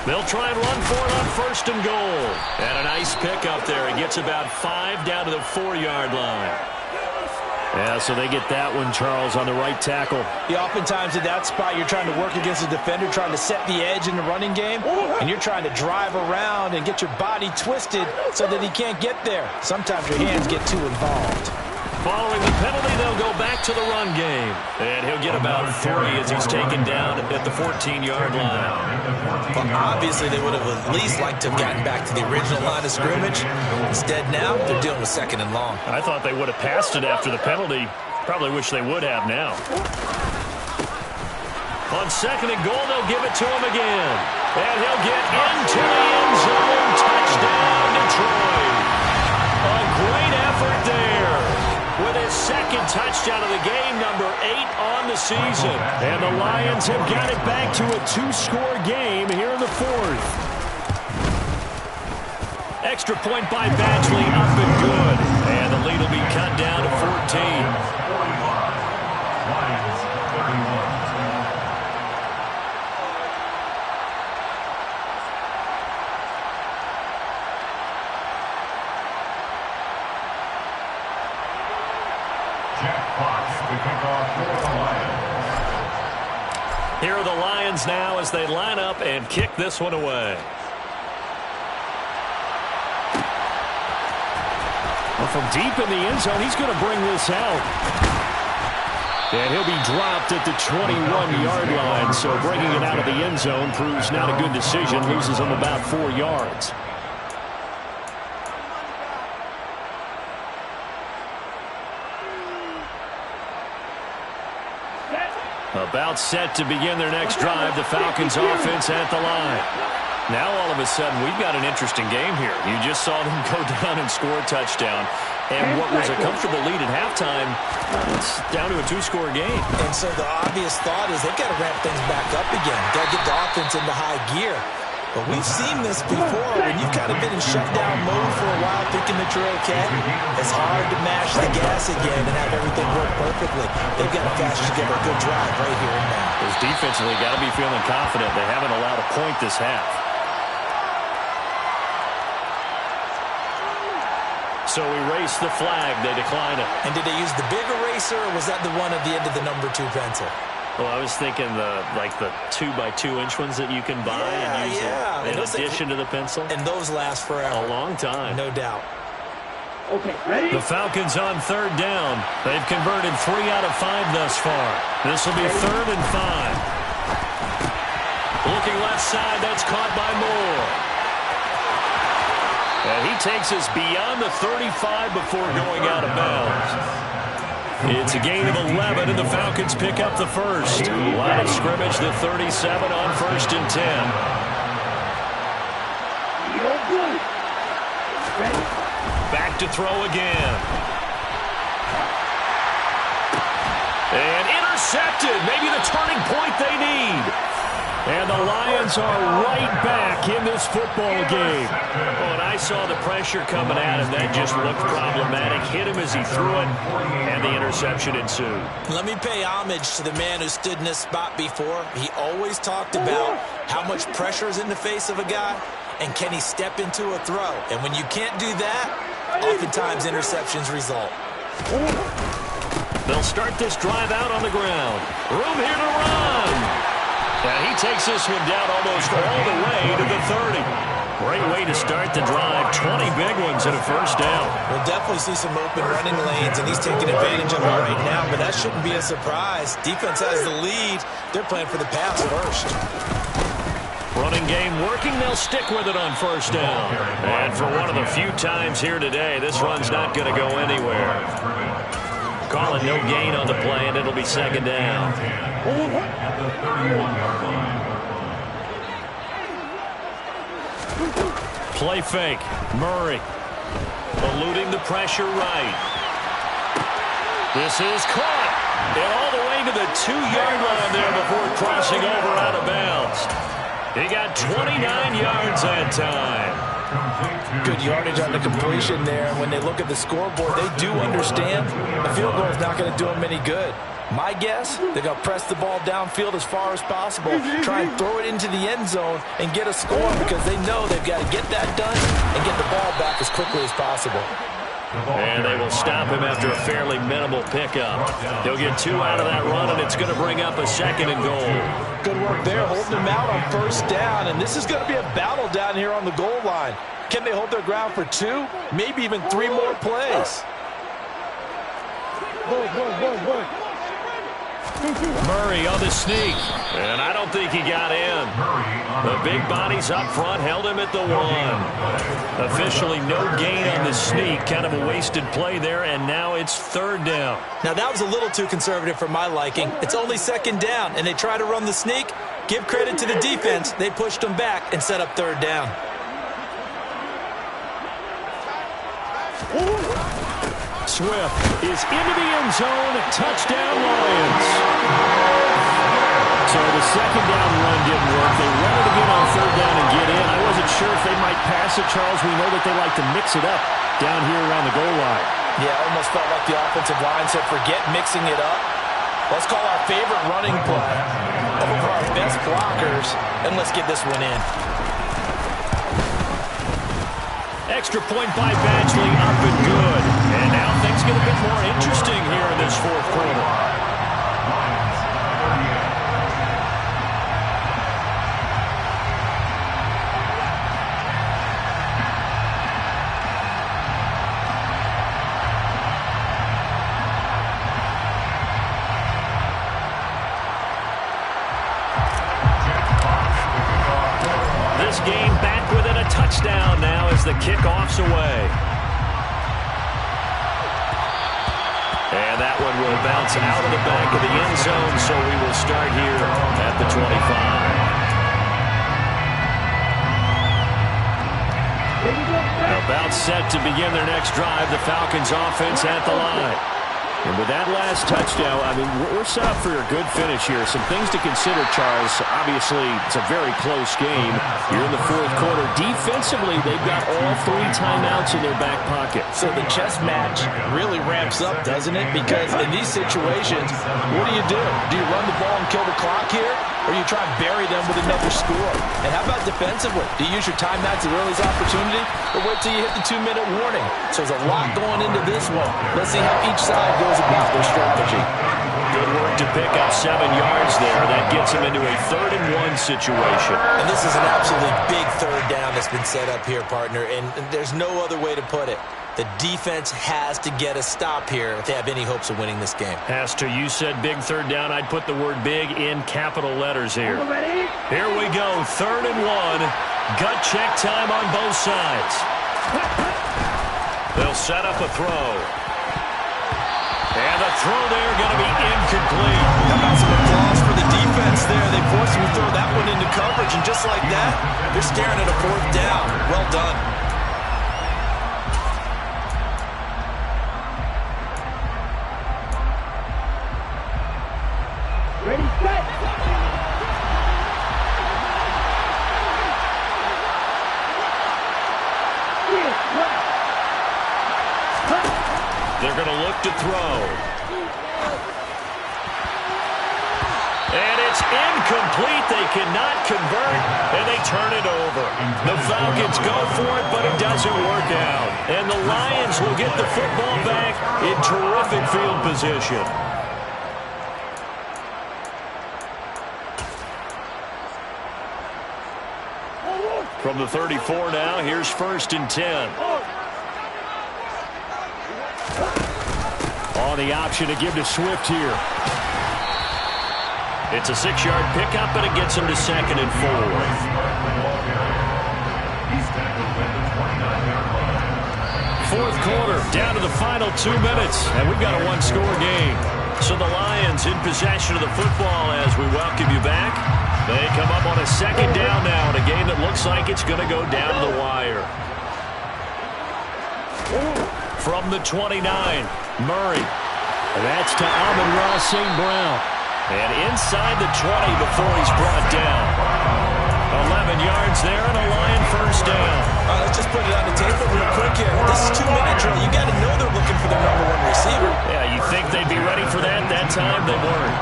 S3: They'll try and run for it on first and goal. And a nice pick up there. It gets about 5 down to the 4-yard line. Yeah, so they get that one, Charles, on the right tackle.
S4: Yeah, oftentimes in that spot, you're trying to work against a defender, trying to set the edge in the running game, and you're trying to drive around and get your body twisted so that he can't get there. Sometimes your hands get too involved.
S3: Following the penalty, they'll go back to the run game. And he'll get about 3 as he's taken down at the 14-yard line.
S4: Well, obviously, they would have at least liked to have gotten back to the original line of scrimmage. Instead, now, they're dealing with second and long.
S3: I thought they would have passed it after the penalty. Probably wish they would have now. On second and goal, they'll give it to him again. And he'll get into the end zone. Touchdown, Detroit. A great effort there. With his second touchdown of the game, number 8 on the season. And the Lions have got it back to a 2-score game here in the 4th. Extra point by Badgley, up and good. And the lead will be cut down to 14.
S5: Lions 31.
S3: Here are the Lions now as they line up and kick this one away. Well, from deep in the end zone, he's going to bring this out. And he'll be dropped at the 21-yard line, so bringing it out of the end zone proves not a good decision, loses him about 4 yards. About set to begin their next drive. The Falcons offense at the line. Now all of a sudden we've got an interesting game here. You just saw them go down and score a touchdown. And what was a comfortable lead at halftime, it's down to a two-score game.
S4: And so the obvious thought is they've got to ramp things back up again. Got to get the offense into high gear. But we've seen this before. When you've kind of been in shutdown mode for a while thinking that you're okay, it's hard to mash the gas again and have everything work perfectly. They've got to fast together a good drive right here and now.
S3: Those defensively got to be feeling confident. They haven't allowed a point this half. So erase the flag. They decline it.
S4: And did they use the big eraser, or was that the one at the end of the number 2 pencil?
S3: Well, I was thinking the 2x2-inch ones that you can buy and use in addition to the pencil.
S4: And those last forever.
S3: A long time.
S4: No doubt.
S1: Okay, ready?
S3: The Falcons on third down. They've converted 3 out of 5 thus far. This will be 3rd and 5. Looking left side, that's caught by Moore. And he takes us beyond the 35 before going out of bounds. It's a gain of 11, and the Falcons pick up the first. Line of scrimmage, the 37 on 1st and 10. Back to throw again. And intercepted. Maybe the turning point they need. And the Lions are right back in this football game. Oh, and I saw the pressure coming at him. That just looked problematic. Hit him as he threw it, and the interception ensued.
S4: Let me pay homage to the man who stood in this spot before. He always talked about how much pressure is in the face of a guy, and can he step into a throw. And when you can't do that, oftentimes interceptions result.
S3: They'll start this drive out on the ground. Room here to run. And he takes this one down almost all the way to the 30. Great way to start the drive. 20 big ones and a first down.
S4: We'll definitely see some open running lanes, and he's taking advantage of it right now, but that shouldn't be a surprise. Defense has the lead. They're playing for the pass first.
S3: Running game working. They'll stick with it on first down. And for one of the few times here today, this run's not going to go anywhere. Calling no gain on the play, and it'll be 2nd down.
S5: At the 31-yard line.
S3: Play fake. Murray eluding the pressure right. This is caught. And all the way to the 2-yard line there before crossing over out of bounds. He got 29 yards that time.
S4: Good yardage on the completion there. When they look at the scoreboard, they do understand a field goal is not going to do them any good. My guess, they're going to press the ball downfield as far as possible, try and throw it into the end zone and get a score because they know they've got to get that done and get the ball back as quickly as possible.
S3: And they will stop him after a fairly minimal pickup. They'll get 2 out of that run, and it's going to bring up a 2nd and goal.
S4: Good work there, holding them out on first down, and this is going to be a battle down here on the goal line. Can they hold their ground for 2, maybe even 3 more plays?
S3: Murray on the sneak, and I don't think he got in. The big bodies up front held him at the 1. Officially no gain on the sneak, kind of a wasted play there, and now it's 3rd down.
S4: Now that was a little too conservative for my liking. It's only 2nd down, and they try to run the sneak. Give credit to the defense. They pushed them back and set up 3rd down.
S3: Swift is into the end zone. Touchdown, Lions. So the 2nd down run didn't work. They run it again on 3rd down and get in. I wasn't sure if they might pass it, Charles. We know that they like to mix it up down here around the goal line.
S4: Yeah, almost felt like the offensive line said, forget mixing it up. Let's call our favorite running play over our best blockers, and let's get this one in.
S3: Extra point by Badgley, up and good. And now things get a bit more interesting here in this 4th quarter. This game back within a touchdown now as the kickoff's away. And that one will bounce out of the back of the end zone, so we will start here at the 25. About set to begin their next drive, the Falcons offense at the line. And with that last touchdown, I mean, we're set up for a good finish here. Some things to consider, Charles. Obviously, it's a very close game. You're in the fourth quarter. Defensively, they've got all 3 timeouts in their back pocket.
S4: So the chess match really ramps up, doesn't it? Because in these situations, what do? Do you run the ball and kill the clock here? Or you try and bury them with another score? And how about defensively? Do you use your timeouts at earliest opportunity? Or wait till you hit the 2-minute warning? So there's a lot going into this one. Let's see how each side goes about their strategy.
S3: Good work to pick up 7 yards there. That gets them into a 3rd-and-1 situation.
S4: And this is an absolutely big 3rd down that's been set up here, partner. And there's no other way to put it. The defense has to get a stop here if they have any hopes of winning this game.
S3: Has to. You said big 3rd down. I'd put the word big in capital letters here. Here we go. 3rd and 1. Gut check time on both sides. They'll set up a throw. And the throw there going to be incomplete.
S4: How about some applause for the defense there? They forced him to throw that one into coverage, and just like that, they're staring at a 4th down. Well done.
S6: Ready, set!
S3: They're going to look to throw. And it's incomplete. They cannot convert, and they turn it over. The Falcons go for it, but it doesn't work out. And the Lions will get the football back in terrific field position. From the 34 now, here's 1st and 10. On the option to give to Swift here. It's a 6-yard pickup, and it gets him to 2nd and 4. Fourth quarter, down to the final 2 minutes, and we've got a 1-score game. So the Lions in possession of the football as we welcome you back. They come up on a 2nd down now in a game that looks like it's going to go down to the wire. From the 29, Murray. And that's to Amon-Ra St. Brown. And inside the 20 before he's brought down. 11 yards there and a Lion 1st down.
S4: All right, let's just put it on the table real quick here. This is 2-minute drill. You got to know they're looking for their #1 receiver.
S3: Yeah, you think they'd be ready for that? That time they weren't.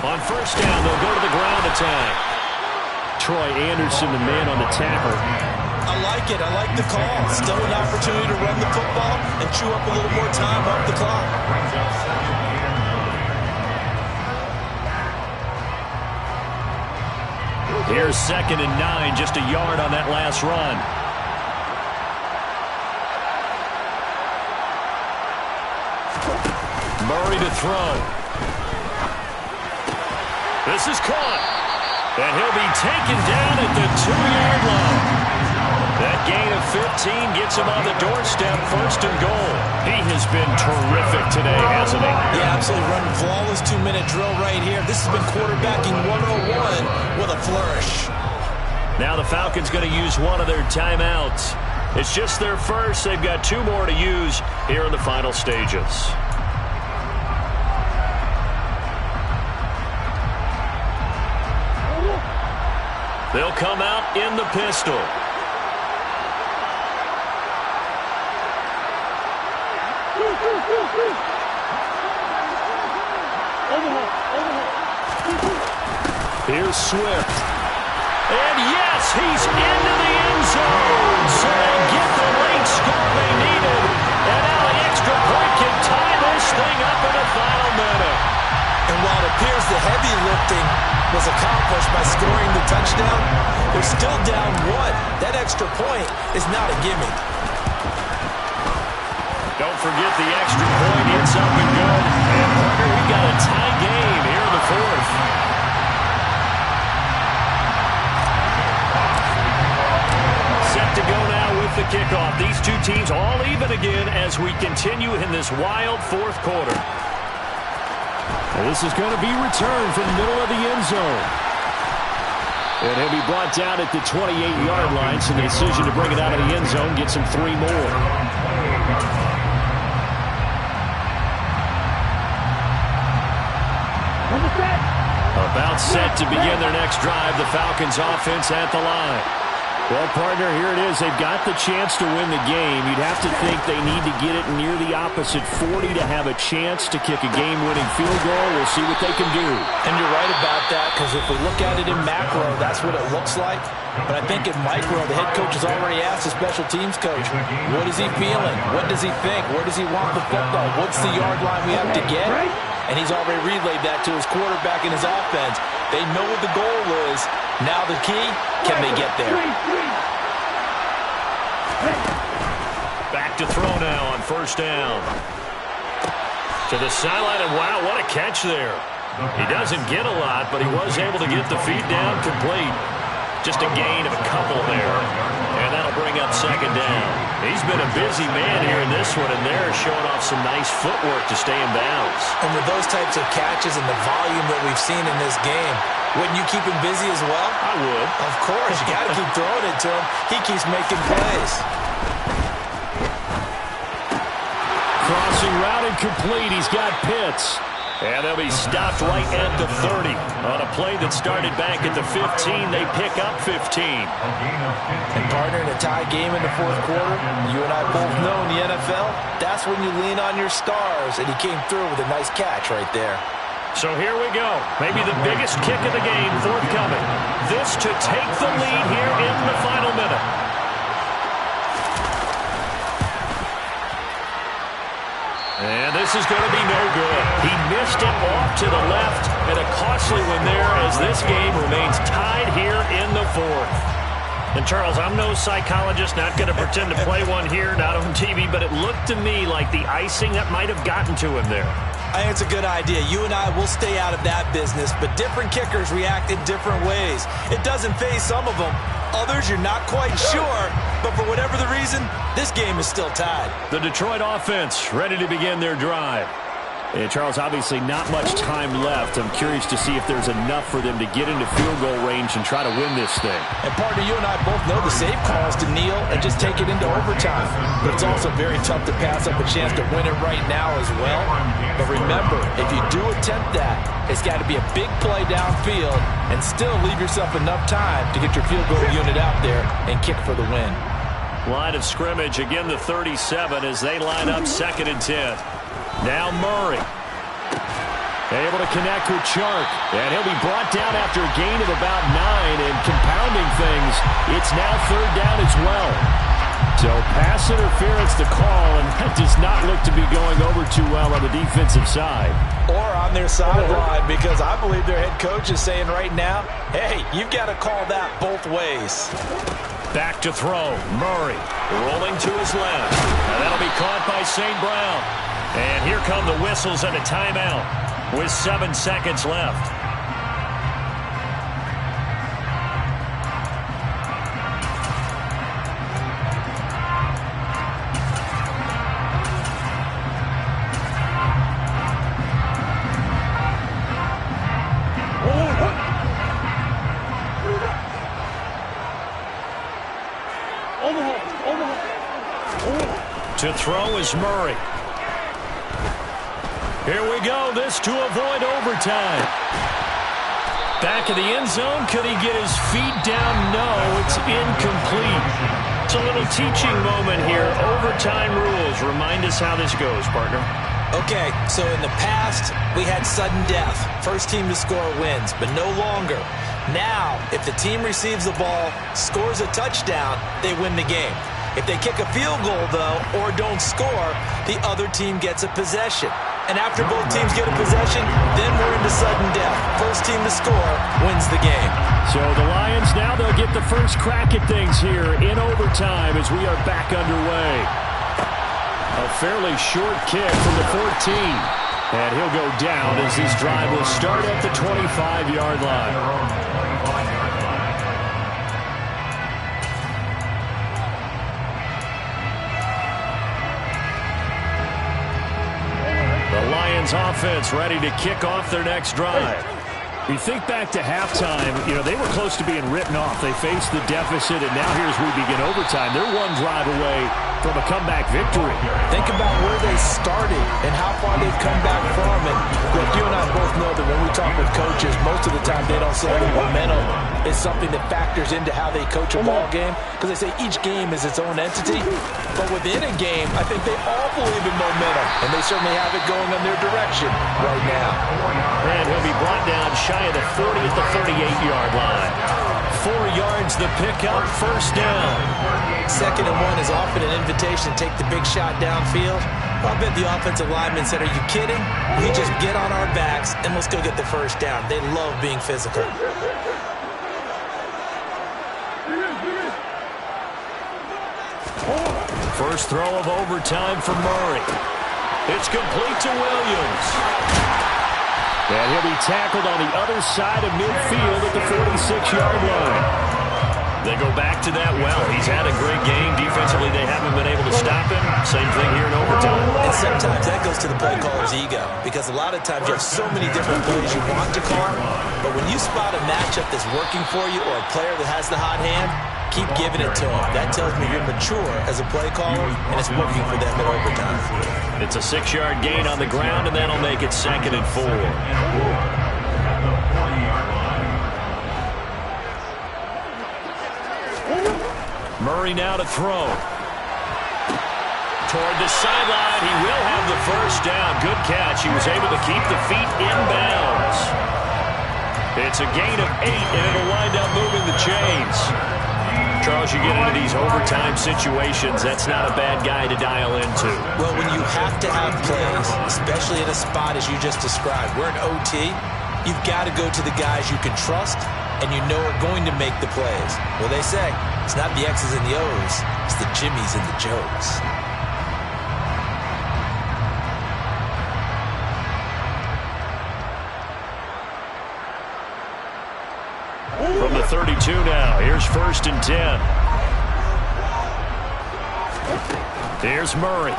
S3: On 1st down, they'll go to the ground attack. Troy Anderson, the man on the tackle.
S4: I like it. I like the call. Still an opportunity to run the football and chew up a little more time off the clock.
S3: Here's 2nd and 9, just a yard on that last run. Murray to throw. This is caught. And he'll be taken down at the 2-yard line. That gain of 15 gets him on the doorstep, 1st and goal. He has been terrific today, hasn't he?
S4: Yeah, absolutely running flawless 2-minute drill right here. This has been quarterbacking 101 with a flourish.
S3: Now the Falcons going to use one of their timeouts. It's just their first. They've got 2 more to use here in the final stages. They'll come out in the pistol. Here's Swift. And yes, he's into the end zone. So they get the late score they needed. And now the extra point can tie this thing up in the final minute.
S4: And while it appears the heavy lifting was accomplished by scoring the touchdown, they're still down 1. That extra point is not a gimme.
S3: Don't forget the extra point. It's up and good. And Parker, we got a tie game here in the 4th. Set to go now with the kickoff. These 2 teams all even. even again as we continue in this wild fourth quarter.
S6: And this is going to be returned from the middle of the end zone. And he'll be brought down at the 28-yard line, so the decision to bring it out of the end zone gets him 3 more. About set to begin their next drive, the Falcons offense at the line. Well, partner, here it is. They've got the chance to win the game. You'd have to think they need to get it near the opposite 40 to have a chance to kick a game-winning field goal. We'll see what they can do.
S4: And you're right about that, because if we look at it in macro, that's what it looks like. But I think in micro, the head coach has already asked the special teams coach, what is he feeling? What does he think? Where does he want the football? What's the yard line we have to get? And he's already relayed that to his quarterback and his offense. They know what the goal is. Now the key, can they get there?
S3: Back to throw now on first down. To the sideline, and wow, what a catch there. He doesn't get a lot, but he was able to get the feet down complete. Just a gain of a couple there. And that'll bring up second down. He's been a busy man here in this one, and they're showing off some nice footwork to stay in bounds.
S4: And with those types of catches and the volume that we've seen in this game, wouldn't you keep him busy as well?
S3: I would.
S4: Of course. You got to keep throwing it to him. He keeps making plays.
S6: Crossing route incomplete. He's got Pitts.
S3: And they'll be stopped right at the 30. On a play that started back at the 15, they pick up 15.
S4: And partner, in a tie game in the fourth quarter, you and I both know in the NFL, that's when you lean on your stars, and he came through with a nice catch right there.
S3: So here we go. Maybe the biggest kick of the game forthcoming. This to take the lead here in the final minute. And this is going to be no good. He missed it off to the left, and a costly one there as this game remains tied here in the fourth. And, Charles, I'm no psychologist, not going to pretend to play one here, not on TV, but it looked to me like the icing that might have gotten to him there.
S4: I think it's a good idea. You and I will stay out of that business, but different kickers react in different ways. It doesn't faze some of them. Others, you're not quite sure, but for whatever the reason, this game is still tied.
S3: The Detroit offense ready to begin their drive.
S6: And Charles, obviously not much time left. I'm curious to see if there's enough for them to get into field goal range and try to win this thing.
S4: And partner, you and I both know the safe call is to kneel and just take it into overtime. But it's also very tough to pass up a chance to win it right now as well. But remember, if you do attempt that, it's got to be a big play downfield and still leave yourself enough time to get your field goal unit out there and kick for the win.
S3: Line of scrimmage, again the 37 as they line up 2nd and 10. Now Murray.
S6: Able to connect with Chark. And he'll be brought down after a gain of about 9. And compounding things, it's now 3rd down as well. So pass interference the call, and that does not look to be going over too well on the defensive side.
S4: Or on their sideline, because I believe their head coach is saying right now, hey, you've got to call that both ways.
S3: Back to throw. Murray rolling to his left. Now that'll be caught by St. Brown. And here come the whistles and a timeout with 7 seconds left. To throw is Murray. Here we go. This to avoid overtime. Back in the end zone. Could he get his feet down? No, it's incomplete. It's a little teaching moment here. Overtime rules. Remind us how this goes, partner.
S4: Okay, so in the past, we had sudden death. First team to score wins, but no longer. Now, if the team receives the ball, scores a touchdown, they win the game. If they kick a field goal, though, or don't score, the other team gets a possession. And after both teams get a possession, then we're into sudden death. First team to score wins the game.
S6: So the Lions now, they'll get the first crack at things here in overtime as we are back underway. A fairly short kick from the 14. And he'll go down as this drive will start at the 25-yard line. Lions offense ready to kick off their next drive.
S3: You think back to halftime, they were close to being written off. They faced the deficit, and now here's we begin overtime. They're one drive away from a comeback victory.
S4: Think about where they started and how far they've come back from. And look, you and I both know that when we talk with coaches, most of the time they don't say that momentum is something that factors into how they coach a ball game, because they say each game is its own entity. But within a game, I think they all believe in momentum, and they certainly have it going in their direction right now.
S6: And he'll be brought down shy of the 40 at the 38-yard line. 4 yards the pickup, first down.
S4: 2nd and 1 is often an invitation to take the big shot downfield. I bet the offensive lineman said, are you kidding? We just get on our backs and let's go get the first down. They love being physical.
S6: First throw of overtime for Murray. It's complete to Williams. And he'll be tackled on the other side of midfield at the 46-yard line. They go back to that well. He's had a great game. Defensively, they haven't been able to stop him. Same thing here in overtime.
S4: And sometimes that goes to the play caller's ego, because a lot of times you have so many different plays you want to call, but when you spot a matchup that's working for you or a player that has the hot hand, keep giving it to him. That tells me you're mature as a play caller, and it's working for them at overtime.
S6: It's a 6-yard gain on the ground, and that'll make it 2nd and 4. Murray now to throw. Toward the sideline, he will have the first down. Good catch. He was able to keep the feet in bounds. It's a gain of 8, and it'll wind up moving the chains. Charles, you get into these overtime situations, that's not a bad guy to dial into.
S4: Well, when you have to have plays, especially in a spot as you just described, we're in OT, you've got to go to the guys you can trust and you know are going to make the plays. Well, they say it's not the X's and the O's, it's the Jimmies and the Joes.
S6: From the 32 now, here's 1st and 10. Here's Murray.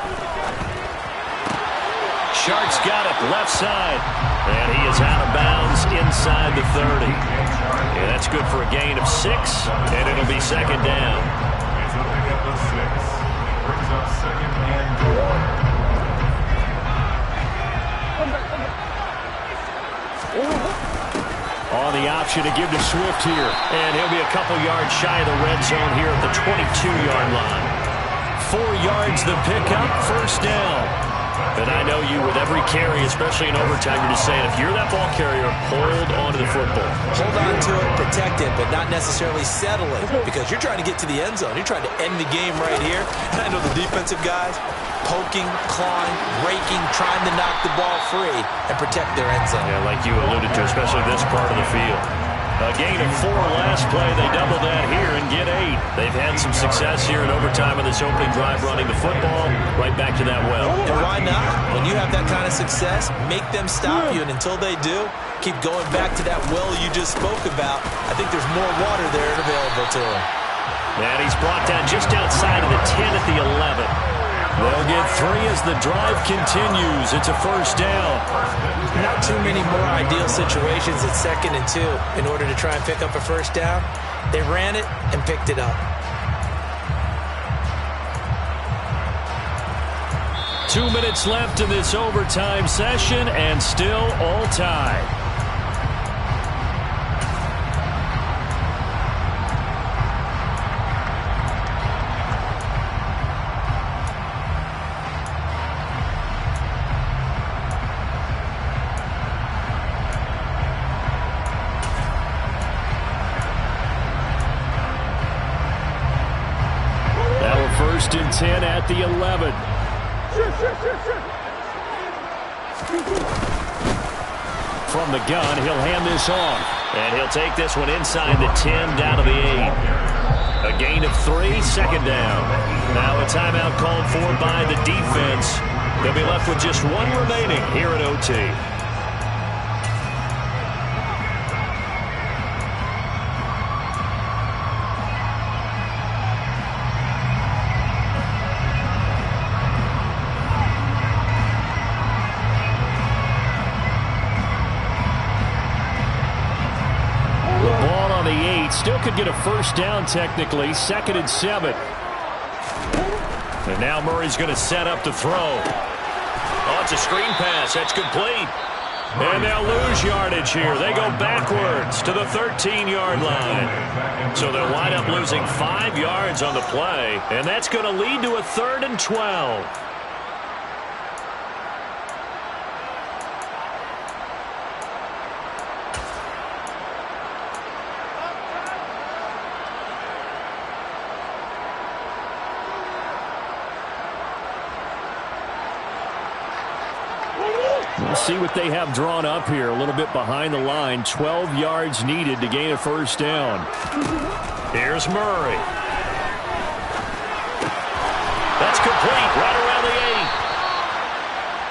S6: Shark's got it left side, and he is out of bounds inside the 30. Yeah, that's good for a gain of 6, and it'll be 2nd down.
S5: It's a pickup of 6. Brings up 2nd and 4.
S6: On the option to give to Swift here. And he'll be a couple yards shy of the red zone here at the 22-yard line. 4 yards the pickup, first down. And I know you, with every carry, especially in overtime, you're just saying, if you're that ball carrier, hold on to the football.
S4: Hold on to it, protect it, but not necessarily settle it, because you're trying to get to the end zone. You're trying to end the game right here. And I know the defensive guys poking, clawing, raking, trying to knock the ball free and protect their end zone.
S6: Yeah, like you alluded to, especially this part of the field. A gain of 4 last play. They double that here and get 8. They've had some success here in overtime in this opening drive running the football right back to that well.
S4: And why not? When you have that kind of success, make them stop you. And until they do, keep going back to that well you just spoke about. I think there's more water there available to them.
S6: And he's brought down just outside of the 10 at the 11. They'll get 3 as the drive continues. It's a first down.
S4: Not too many more ideal situations at 2nd and 2 in order to try and pick up a first down. They ran it and picked it up.
S6: 2 minutes left in this overtime session, and still all tied. First and 10 at the 11. From the gun, he'll hand this off. And he'll take this one inside the 10 down to the 8. A gain of 3, 2nd down. Now a timeout called for by the defense. They'll be left with just 1 remaining here at OT. could get a first down technically. 2nd and 7. And now Murray's going to set up to throw. Oh, it's a screen pass. That's complete. And they'll lose yardage here. They go backwards to the 13-yard line. So they'll wind up losing 5 yards on the play. And that's going to lead to a 3rd and 12. We'll see what they have drawn up here. A little bit behind the line. 12 yards needed to gain a first down. Here's Murray. That's complete right around the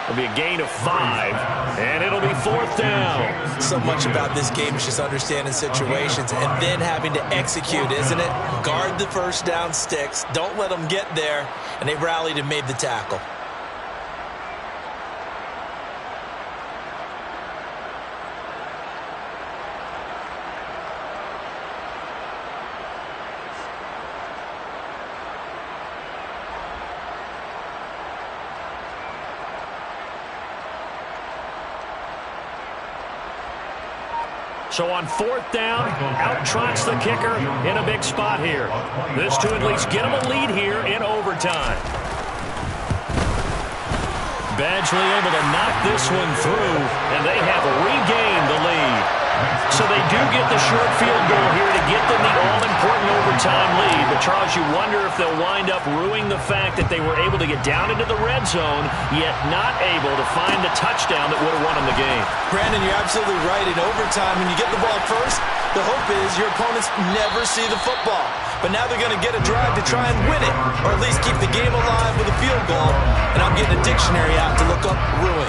S6: 8. It'll be a gain of 5, and it'll be 4th down.
S4: So much about this game is just understanding situations and then having to execute, isn't it? Guard the first down sticks. Don't let them get there, and they rallied and made the tackle.
S6: So on 4th down, out trots the kicker in a big spot here. This to at least get him a lead here in overtime. Badgley able to knock this one through, and they have regained the lead. So they do get the short field goal here to get them the all-important overtime lead. But, Charles, you wonder if they'll wind up ruining the fact that they were able to get down into the red zone, yet not able to find the touchdown that would have won them the game.
S4: Brandon, you're absolutely right. In overtime, when you get the ball first, the hope is your opponents never see the football. But now they're going to get a drive to try and win it, or at least keep the game alive with a field goal. And I'm getting a dictionary out to look up ruin.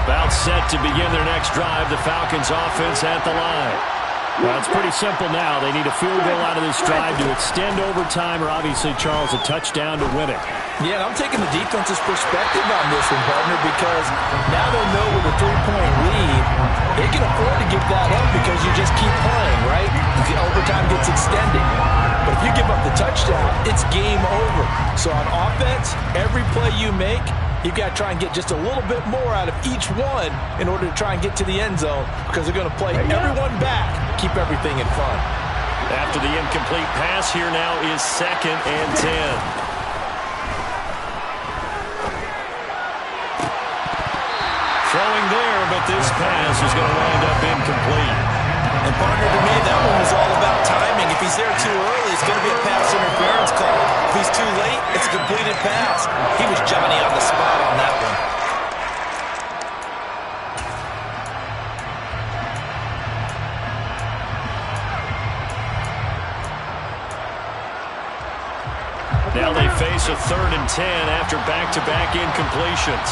S6: About set to begin their next drive. The Falcons offense at the line. Well, it's pretty simple now. They need a field goal out of this drive to extend overtime, or obviously, Charles, a touchdown to win it.
S4: Yeah, and I'm taking the defense's perspective on this one, partner, because now they know with a 3-point lead, they can afford to give that up because you just keep playing, right? The overtime gets extended. But if you give up the touchdown, it's game over. So on offense, every play you make, you've got to try and get just a little bit more out of each one in order to try and get to the end zone, because they're going to play everyone back, keep everything in front.
S6: After the incomplete pass, here now is 2nd and 10. Throwing there, but this pass is going to wind up incomplete.
S4: And, partner, to me, that one was all about timing. If he's there too early, it's going to be a pass interference call. If he's too late, it's a completed pass. He was Johnny on the spot on that one.
S6: Now they face a 3rd and 10 after back-to-back incompletions.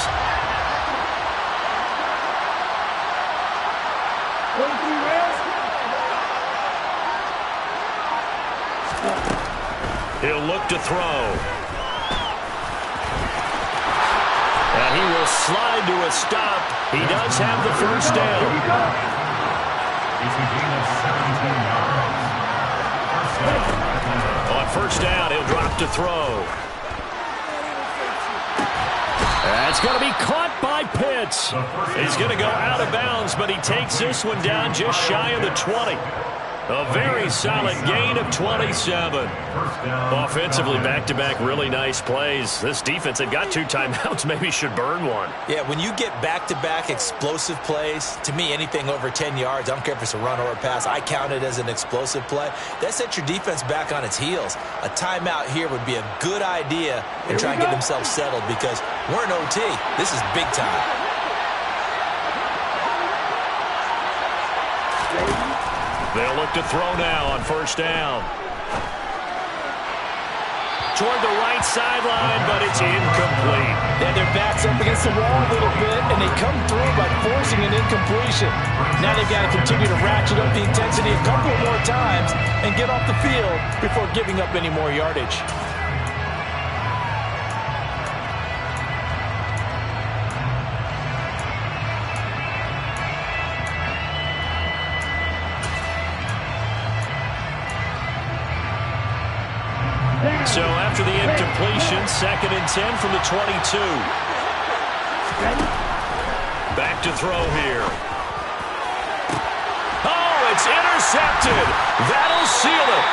S6: He'll look to throw. And he will slide to a stop. He does have the first down.
S5: It's a gain of 17 yards.
S6: On first down, he'll drop to throw. That's going to be caught by Pitts. He's going to go out of bounds, but he takes this one down just shy of the 20. A very solid gain of 27. Offensively, back-to-back really nice plays. This defense, they've got 2 timeouts, maybe should burn one.
S4: Yeah, when you get back-to-back explosive plays, to me, anything over 10 yards, I don't care if it's a run or a pass, I count it as an explosive play. That sets your defense back on its heels. A timeout here would be a good idea and try and get themselves settled, because we're in OT. This is big time.
S6: They'll look to throw now on first down. Toward the right sideline, but it's incomplete.
S4: Yeah, their back's up against the wall a little bit, and they come through by forcing an incompletion. Now they've got to continue to ratchet up the intensity a couple more times and get off the field before giving up any more yardage.
S3: So after the incompletion, 2nd and 10 from the 22. Back to throw here. Oh, it's intercepted. That'll seal it.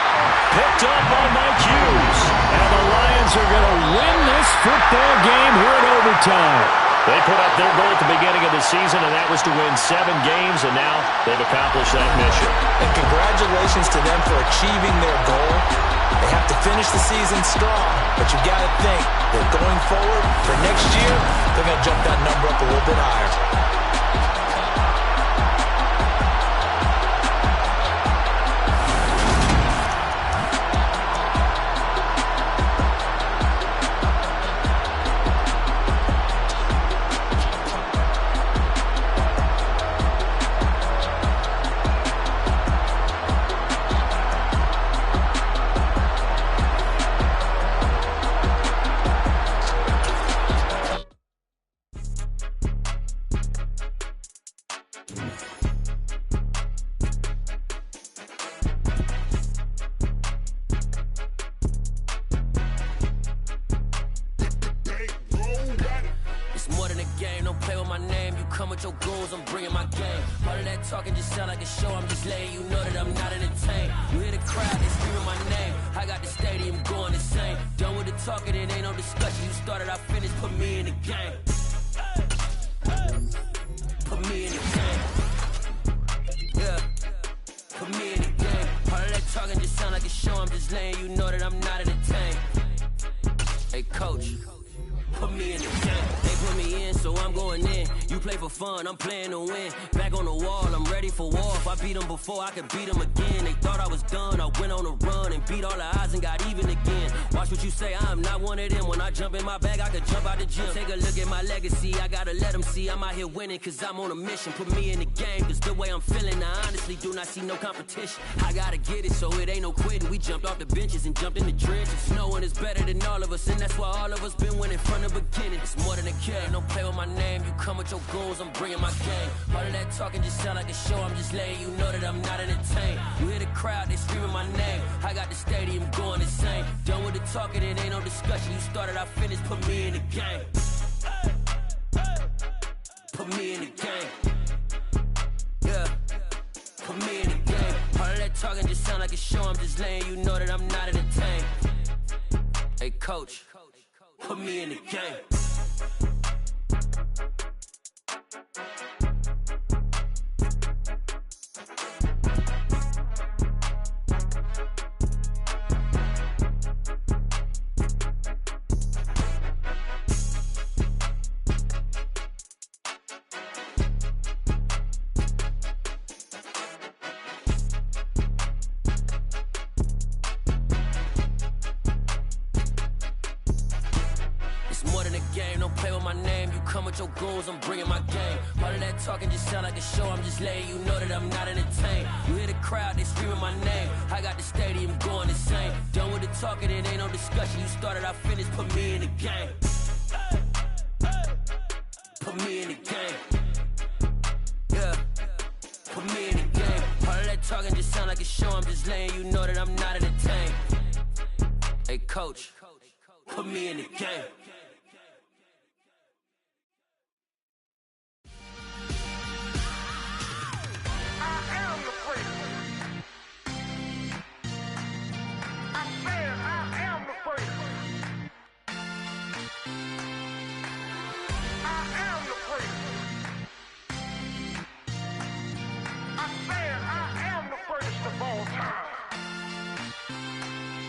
S3: Picked up by Mike Hughes. And the Lions are going to win this football game here in overtime. They put up their goal at the beginning of the season, and that was to win 7 games, and now they've accomplished that mission.
S4: And congratulations to them for achieving their goal. They have to finish the season strong, but you got to think that going forward for next year, they're going to jump that number up a little bit higher.
S7: I'm playing to win. Back on the wall, I'm ready for war. If I beat them before, I could beat them again. They thought I was done. I went on a run and beat all the odds and got even again. Watch what you say, I'm not one of them. When I jump in my bag, I could jump out the gym. Take a look at my legacy, I gotta let them see I'm out here winning, cause I'm on a mission. Put me in the game, cause the way I'm feeling, I honestly do not see no competition. I gotta get it, so it ain't no quitting. We jumped off the benches and jumped in the trenches. No one is better than all of us, and that's why all of us been winning from the beginning. It's more than a game, don't play with my name. You come with your goons, I'm bringing my game. All of that talking just sound like a show, I'm just letting you know that I'm not entertained. You hear the crowd, they screaming my name. I got the stadium going insane. Done with the talking, it ain't no discussion. You started, I finished, put me in the game. Put me in the game. Yeah, put me in the game. All of that talking just sound like a show, I'm just letting you know that I'm not entertained. Hey coach, put me in the game. Your goals, I'm bringing my game. All of that talking just sound like a show, I'm just letting you know that I'm not entertained. You hear the crowd, they screaming my name. I got the stadium going insane. Done with the talking, it ain't no discussion. You started, I finished, put me in the game. Put me in the game. Yeah, put me in the game. All of that talking just sound like a show, I'm just letting you know that I'm not entertained. Hey coach, put me in the game.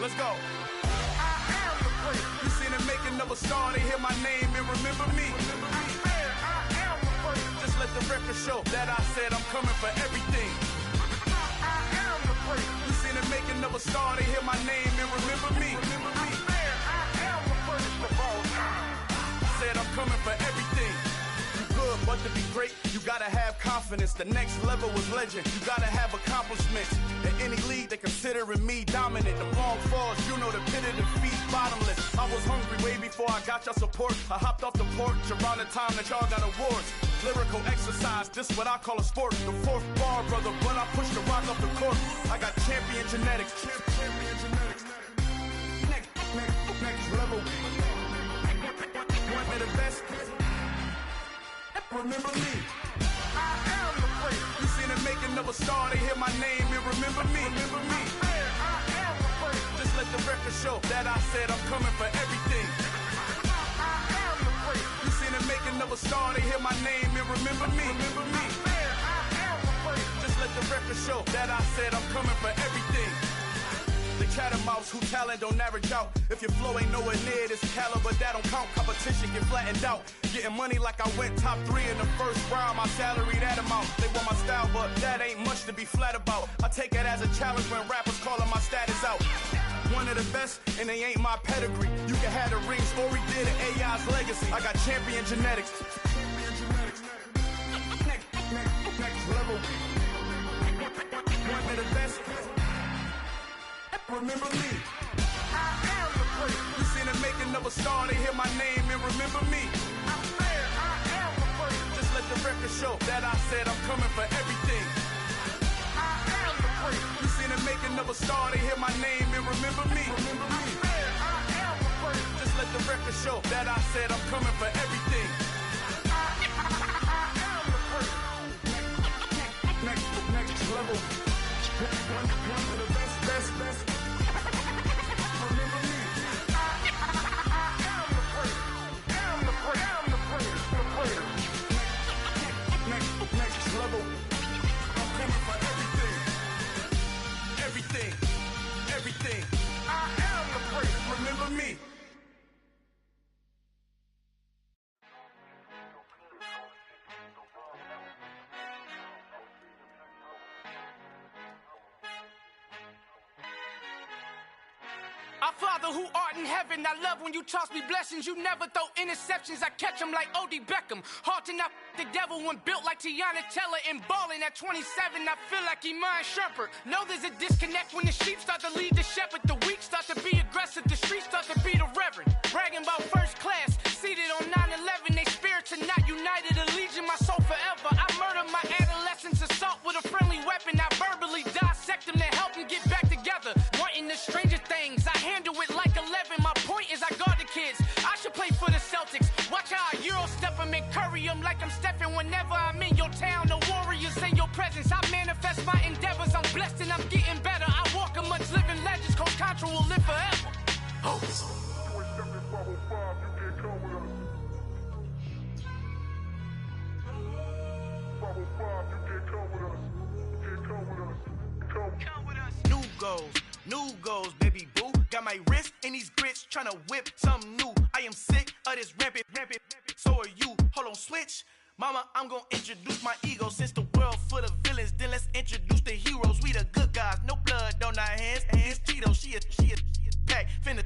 S8: Let's go. I am the place. You seen it making of a star, they hear my name and remember me. I am the place. Just let the record show that I said I'm coming for everything. I am the place. You seen it making of a star, they hear my name and remember me. I am the first of all time. Said I'm coming for everything. Good, but to be great, you gotta have confidence. The next level was legend. You gotta have accomplishments. In any league, they considering me dominant. The wrong falls, you know the pit of defeat, bottomless. I was hungry way before I got your support. I hopped off the porch around the time that y'all got awards. Lyrical exercise, this what I call a sport. The fourth bar, brother, when I push the rock up the court. I got champion genetics. Champion genetics. Next. remember me. I am the place. You seen the making of a star, they hear my name and remember me. Remember me. I am the place. Just let the record show that I said I'm coming for everything. I am the place. You seen the making of a star, they hear my name and remember me. Remember me. I am the place. Just let the record show that I said I'm coming for everything. The catamounts who talent don't average out. If your flow ain't nowhere near this caliber, that don't count. Competition get flattened out. Getting money like I went top 3 in the first round. My salary that amount. They want my style, but that ain't much to be flat about. I take it as a challenge when rappers calling my status out. One of the best, and they ain't my pedigree. You can have the rings, or we did it, AI's legacy. I got champion genetics. Next level. One of the best. Remember me. I am the place. You seen the making of a star, they hear my name and remember me. I said I am the place. Just let the record show that I said I'm coming for everything. I am the place. You seen the making of a star, they hear my name and remember me. Remember me. I said I am the place. Just let the record show that I said I'm coming for everything. I am the place. Next level. One of the best. Next level. I'm coming for everything. Everything. I am the place. Remember me.
S1: Our Father who art in heaven, I love when you toss me blessings. You never throw interceptions, I catch them like O.D. Beckham. Hard to not the devil when built like Tiana Teller and balling at 27. I feel like Iman Shumpert. Know there's a disconnect when the sheep start to lead the shepherd. The weak start to be aggressive, the streets start to be the reverend. Bragging about first class, seated on 9/11. They spirits are not united, a legion, my soul forever. I murder my adolescence, assault with a friendly weapon. I verbally dissect them to help them get back together. Wanting the stranger things, I handle it like 11. My point is I guard the kids. I should play for the Celtics. Watch how I Euro step them and curry them like I'm stepping. Whenever I'm in your town, the Warriors in your presence. I manifest my endeavors. I'm blessed and I'm getting better. I walk amongst living legends. Coach Contra will live forever. Oh. New goals, baby boo. Got my wrist in these grits, tryna whip something new. I am sick of this rampant. So are you. Hold on, switch. Mama, I'm gonna introduce my ego. Since the world full of villains, then let's introduce the heroes. We the good guys, no blood on our hands. It's Tito, she a pack. Finna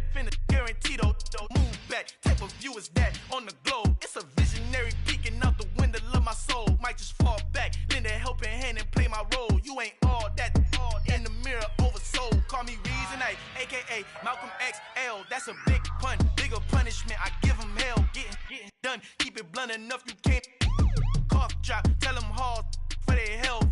S1: guarantee though. Move back, type of view is that on the globe. It's a visionary peeking out the window of my soul. Might just fall back, lend a helping hand and play my role. You ain't all that in the mirror oversold. Call me Reason A, aka Malcolm XL. That's a big pun, bigger punishment. I give him hell, getting done. Keep it blunt enough, you can't cough drop. Tell them hard for their health.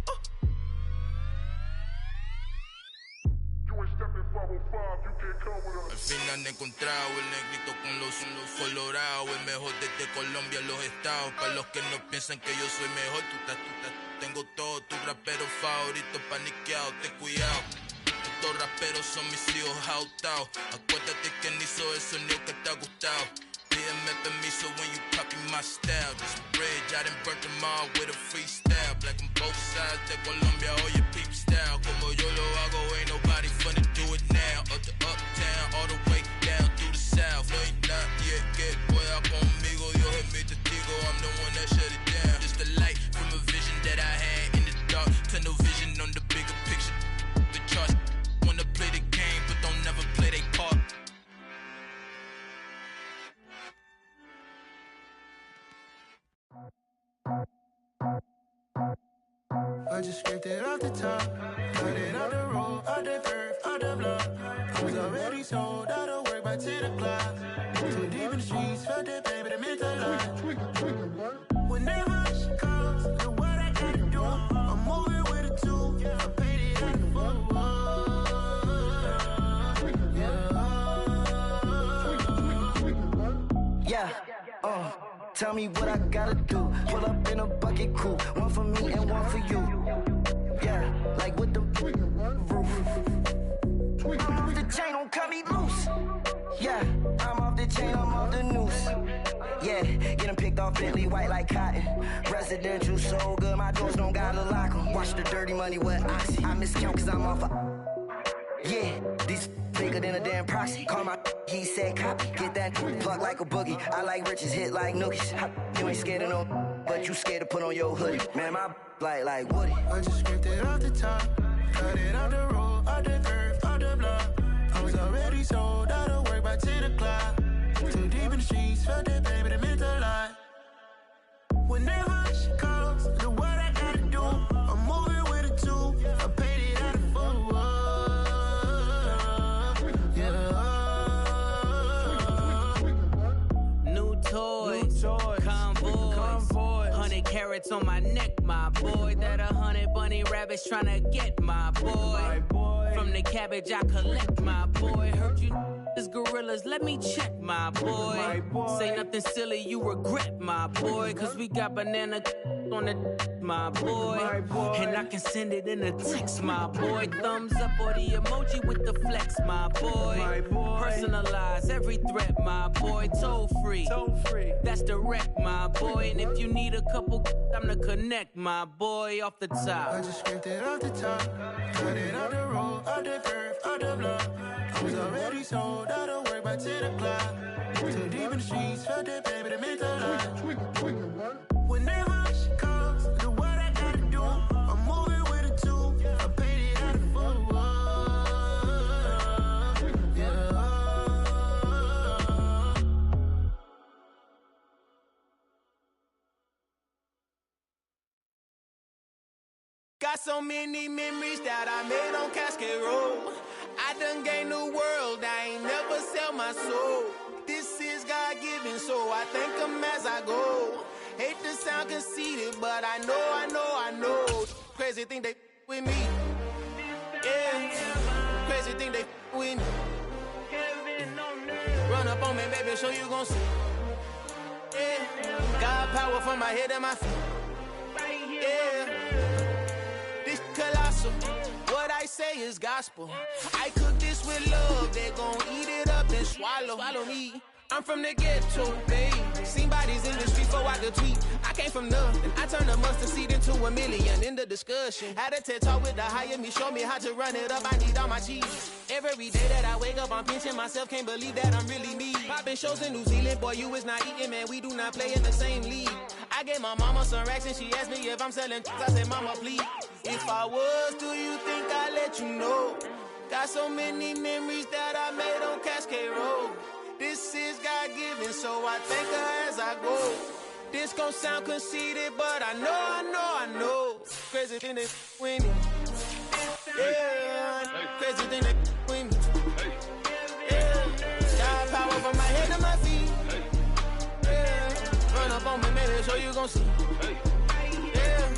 S9: Al fin han encontrado el negrito con los colorados, el mejor desde Colombia, los estados. Para los que no piensan que yo soy mejor, tengo todo, tu rapero favorito paniqueado, ten cuidado. Estos raperos son mis hijos jautados. Acuérdate que ni hizo el sonido que te ha gustado. Pídeme permiso when you copy my style. This bridge, I done burnt them all with a freestyle. Black on both sides de Colombia, oye peep style. Como yo lo hago, ain't nobody finna do it now. Up to uptown, all the way down through the south. No hay nadie que pueda conmigo, Dios es mi testigo. I'm the one that shut it down. Just the light from a vision that I had in the dark. Tunnel vision on the bigger picture. The charts wanna play the game, but don't never play their part.
S10: I just scraped it off the top, cut it off the road, off the curve, off the block. I was already sold, out of work by 10 o'clock. Too deep in the streets, felt that pain, but it meant a lot. Whenever she calls, know what I gotta do. I'm moving with a two, I paid it out the full.
S11: Tell me what I gotta do. Pull up in a bucket crew. One for me and one for you. Yeah, like with the roof. I'm off the chain, don't cut me loose. Yeah, I'm off the chain, I'm off the noose. Yeah, get them picked off Bentley white like cotton. Residential so good, my doors don't gotta lock them. Watch the dirty money with Oxy. I miscount cause I'm off a... Yeah, these bigger than a damn proxy. Call my he said copy. Get that plug like a boogie. I like riches, hit like nookies. You ain't scared of no, but you scared to put on your hoodie. Man, my like Woody.
S10: I just scraped it off the top. Cut it out the road, out the curve, out the block. I was already sold out of work by 10 o'clock. Too deep in the streets, felt that baby, that meant a lot. Whenever she calls, do what I gotta do. I'm moving with a two. I paid it out of full. Yeah.
S1: New toys, convoys, 100 carats on my neck, my boy. That 100 bunny rabbits tryna get my boy. From the cabbage I collect, my boy. Heard you is gorillas, let me check, my boy. Say nothing silly, you regret, my boy. Cause we got banana on the my boy. And I can send it in a text, my boy. Thumbs up or the emoji with the flex, my boy. Personalize every threat, my boy. Toll free, that's direct, my boy. And if you need a couple, I'm to connect, my boy, off the top.
S10: I just scraped it off the top. Cut it out the road, out the curve, out the block. I was already sold out of work by 10 o'clock. Too deep in the streets, felt that baby, that meant a lot. Whenever she calls, do what I gotta do. I'm moving with a two. I paid it out of full. Yeah.
S8: Got so many memories that I made on Cascade Road. I done gained the world, I ain't never sell my soul. This is God-given, so I thank him as I go. Hate to sound conceited, but I know. Crazy thing they with me. Yeah, crazy thing they with me. Run up on me, baby, show you gon' see. Yeah, God power from my head and my feet. Yeah, this colossal. What I say is gospel. I cook this with love, they gon' eat it up and swallow me. I'm from the ghetto, babe. Seen bodies in the street before I could tweet. I came from nothing. I turned a mustard seed into a million in the discussion. Had a TED talk with the higher me, show me how to run it up. I need all my cheese. Every day that I wake up, I'm pinching myself. Can't believe that I'm really me. Popping shows in New Zealand, boy, you is not eating, man. We do not play in the same league. I gave my mama some racks and she asked me if I'm selling. I said, mama, please. If I was, do you think I'd let you know? Got so many memories that I made on Cascade Road. This is God-given, so I thank her as I go. This gon' sound conceited, but I know. Crazy thing they with me. Yeah, crazy thing they with me. Yeah, God power from my head to my feet. Yeah, run up on me, maybe so you gon' see. Yeah.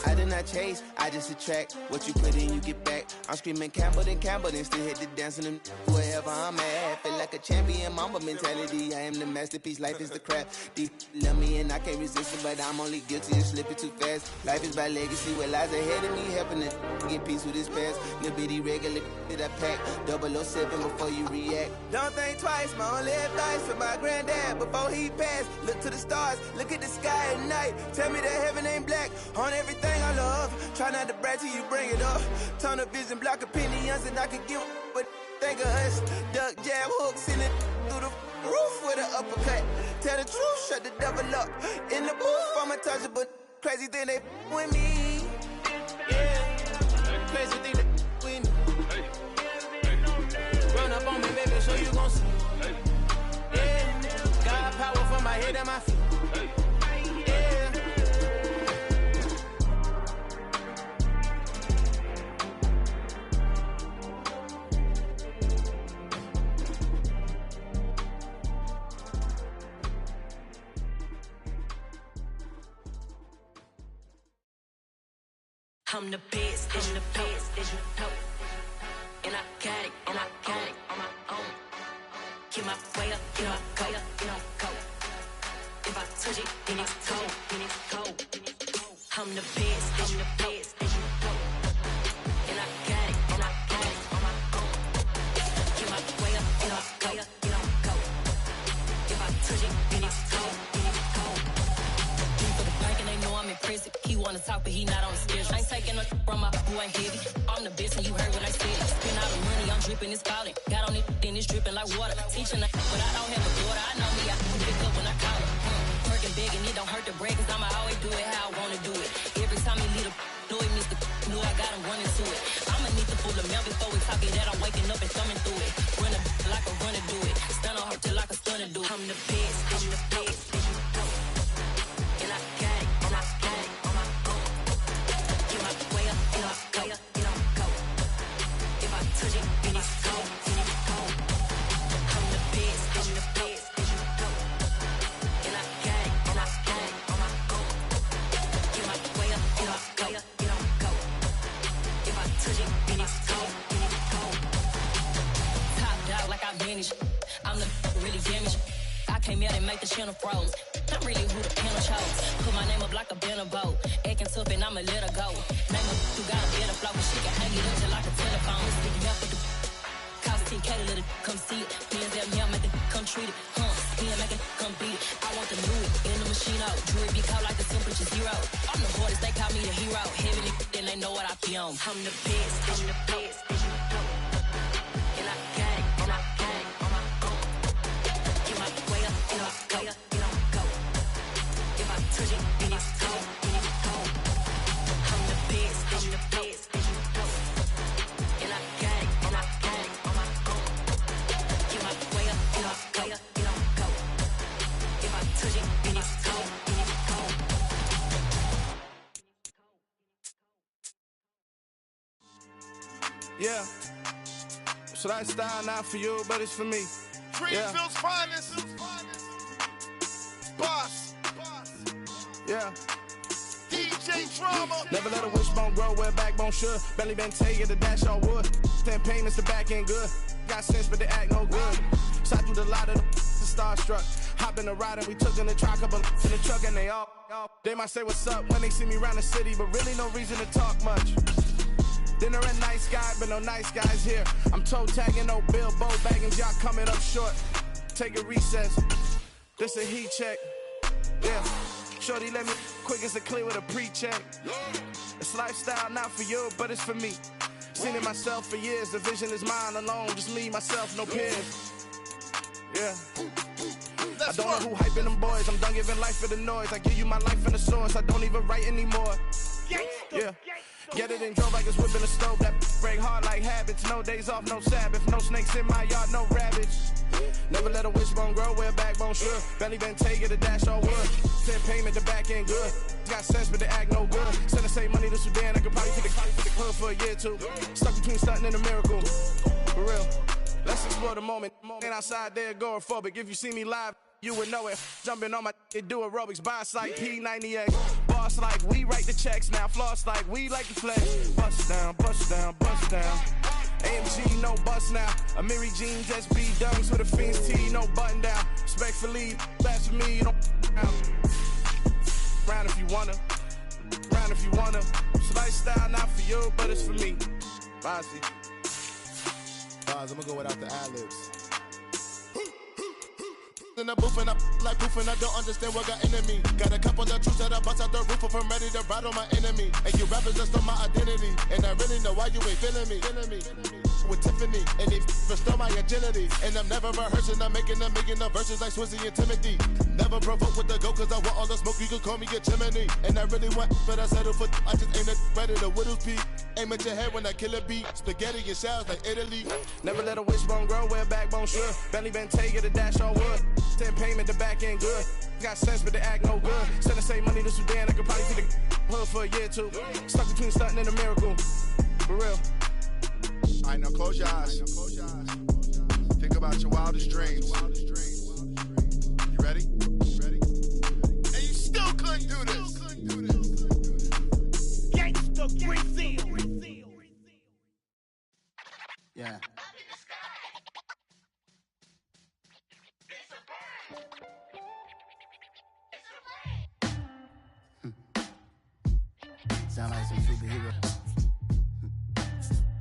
S8: I did not chase, I just attract. What you put in, you get back. I'm screaming Campbell, then still hit the dance and them wherever I'm at. Feel like a champion, mamba mentality. I am the masterpiece, life is the crap. These love me and I can't resist it, but I'm only guilty of slipping too fast. Life is by legacy, what lies ahead of me, helping to get peace with this past. Little bitty regular that I pack, 007 before you react. Don't think twice, my only advice for my granddad before he passed. Look to the stars, look at the sky at night. Tell me that heaven ain't black on everything I love. Try not to brag till you bring it up. Tunnel vision, block opinions, and I could give but think of us. Duck jab hooks in it through the roof with an uppercut. Tell the truth, shut the devil up. In the booth, I'm untouchable. Crazy thing they with me. Yeah, crazy thing they with me. Run up on me, baby, so you gon' see. Yeah, God power from my head and my feet.
S7: I'm the best, and you know. And I got it, on my own. Keep my way up, keep my go.
S12: ain't heavy. I'm the best and you heard what I said. Spend all the money, I'm dripping, it's falling. Got on it, then it's dripping like water. Teaching but I don't have a daughter. I know me, I can pick up when I call her. Working big and it don't hurt to break, cause I'ma always do it how I wanna do it. Every time he lead a do it, Mr. Knew I got him running to it. I'ma need to pull the mail before we talk it that I'm waking up and thumbing through it. Run a like a runner do it. Stun on her till like a stunner do it. I'm the best, I'm the best. And I got it, and I got it on my own. Get my way up, and I go, and I go. If I touch it, then it's cold, then it's cold. I'm the best, I'm the best. And I got it, and I got it on my own. Get my way up, and I go, and I go. If I touch it, then it's cold, then it's cold. Top dog like I manage. I'm the really damaged. I came out and make the channel froze. I'm really who the panel chose. Put my name up like a banner boat. Acting tough and I'ma let her go. Name her who got a better flow, but she can hang it up just like a telephone. Sticking up with the cost 10K to let it come see it. Me and them here make it come treat it. He make it come beat it. I want the new it in the machine out. Jewelry be cold like the temperature 0. I'm the hardest, they call me the hero. Heaven it, then they know what I be on. I'm the best, I'm the best. And I got it, and I got it on my own. Get my way up, and I go, and I go. If I touch it, then it's cold, then it's cold. I'm the best, I'm the best. And I got it, and I got it on my own. Get my way up, and I go, and I go. If I touch it, then it's cold, then it's cold.
S13: Yeah. So that style not for you, but it's for me.
S8: Greenfield's finest. Boss.
S13: Yeah.
S8: DJ Drama.
S13: Never let a wishbone grow where a backbone should. Belly been taking the dash on wood. 10 payments, the back end good. Got sense, but they act no good. Shot through the lot of the starstruck. Hop in the ride and we took in the truck up in the truck and they all. They might say what's up when they see me around the city, but really no reason to talk much. Dinner and nice guy, but no nice guys here. I'm toe tagging, no Bilbo bagging, y'all coming up short. Take a recess. This a heat check. Yeah. Shorty let me quick as a clear with a pre-check. It's lifestyle not for you, but it's for me. Seen it myself for years. The vision is mine alone. Just me, myself, no peers. Yeah. I don't know who hyping them boys. I'm done giving life for the noise. I give you my life in the source. I don't even write anymore. Yeah. Get it and drove like it's whipping a stove. That break hard like habits. No days off, no Sabbath. No snakes in my yard, no rabbits. Never let a wishbone grow where a backbone should. Belly been taking the dash on wood. 10 payment, the back end good. Got sense, but they act no good. Send the same money to Sudan. I could probably take the hood for a year or two. Stuck between stunting and a miracle. For real. Let's explore the moment. Ain't outside there agoraphobic. If you see me live, you would know it. Jumping on my do aerobics. Boss like P90X. Boss like we write the checks now. Floss like we like the flex. Bust down, bust down, bust down. AMG, no bust now. Amiri jeans, SB dunks with a Fiends tee, no button down. Respectfully, best for me, you don't round if you wanna. Round if you wanna. So lifestyle not for you, but it's for me. Bossy.
S14: I'm gonna go without the ad-libs. In the booth and I like proof and I don't understand what got into me. Got a couple of troops that I bust out the roof of, I'm ready to ride on my enemy. And you rappers just on my identity, and I really know why you ain't feeling me. With Tiffany, and they restore my agility. And I'm never rehearsing, I'm making them verses like Swizzy and Timothy. Never provoke with the go, cause I want all the smoke, you can call me a chimney. And I really want, but I settle for, I just aim at ready to Whittles Peak. Aim at your head when I kill a beat. Spaghetti and shells like Italy.
S13: Never let a wishbone grow where a backbone should. Belly been taking the dash on wood. 10 payment, the back end good. Got sense, but they act no good. Send the same money to Sudan, I could probably see the hood for a year or two. Stuck between stunting and a miracle. For real.
S14: Alright, now close your eyes. Think about your wildest dreams. You ready?
S8: And you still couldn't do this. Gangsta Greenfield.
S14: Yeah. Sound like some superheroes.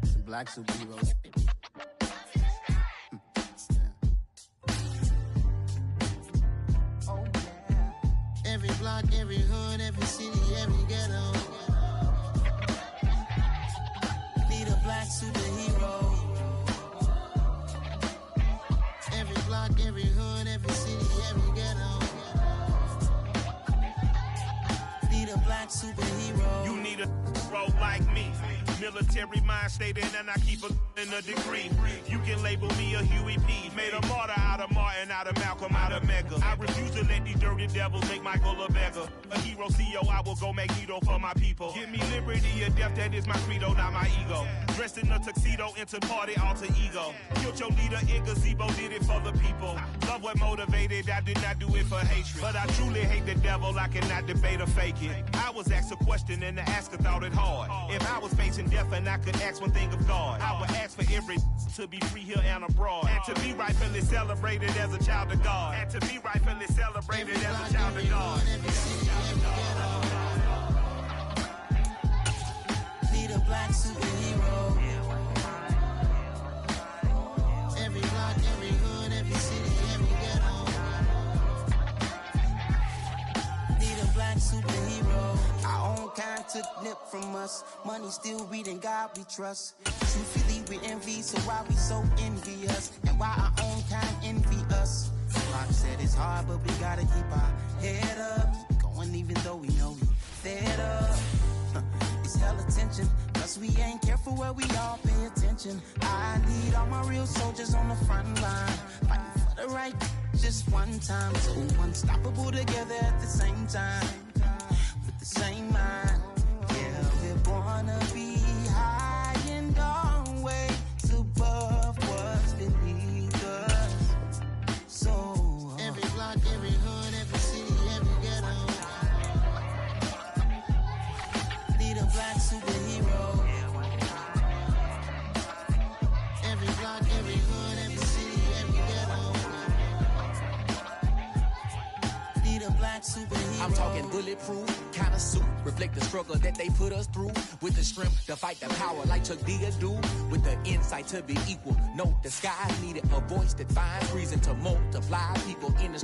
S14: Some black superheroes. Oh, yeah. Every block, every hood, every city, every ghetto.
S11: superhero.
S8: You need a role like me. Military mind stated, and I keep a degree. You can label me a Huey P. Made a martyr out of Martin, out of Malcolm, out of Mega. I refuse to let these dirty devils make Michael a beggar. A hero CEO, I will go Magneto for my people. Give me liberty or death, that is my credo, not my ego. Dressed in a tuxedo, into party alter ego. Killed your leader in gazebo, did it for the people. Love what motivated, I did not do it for hatred. But I truly hate the devil, I cannot debate or fake it. I was asked a question and the asker thought it hard. If I was facing death and I could ask one thing of God, I would ask for every to be free here and abroad, and to be rightfully celebrated as a child of God, and to be rightfully celebrated as a child of God.
S11: Need a black superhero. Every block, every hood, every city, every ghetto. Need a black superhero. Our own kind took nip from us. Money still reading God we trust. Truthfully we envy, so why we so envious? And why our own kind envy us? Rock said it's hard, but we gotta keep our head up. Going even though we know we fed up. It's hella tension, plus we ain't careful where we all pay attention. I need all my real soldiers on the front line, fighting for the right just one time. So unstoppable together at the same time, with the same mind. Yeah, we're born to be high and always above what's beneath us. So every block, every hood, every city, every ghetto. Need a black superhero. Every block, every hood, every city, every ghetto. Need a black superhero.
S15: I'm talking bulletproof kind of suit, reflect the struggle that they put us through, with the strength to fight the power like Chuck D do, with the insight to be equal. Note the skies needed a voice that finds reason to multiply people in the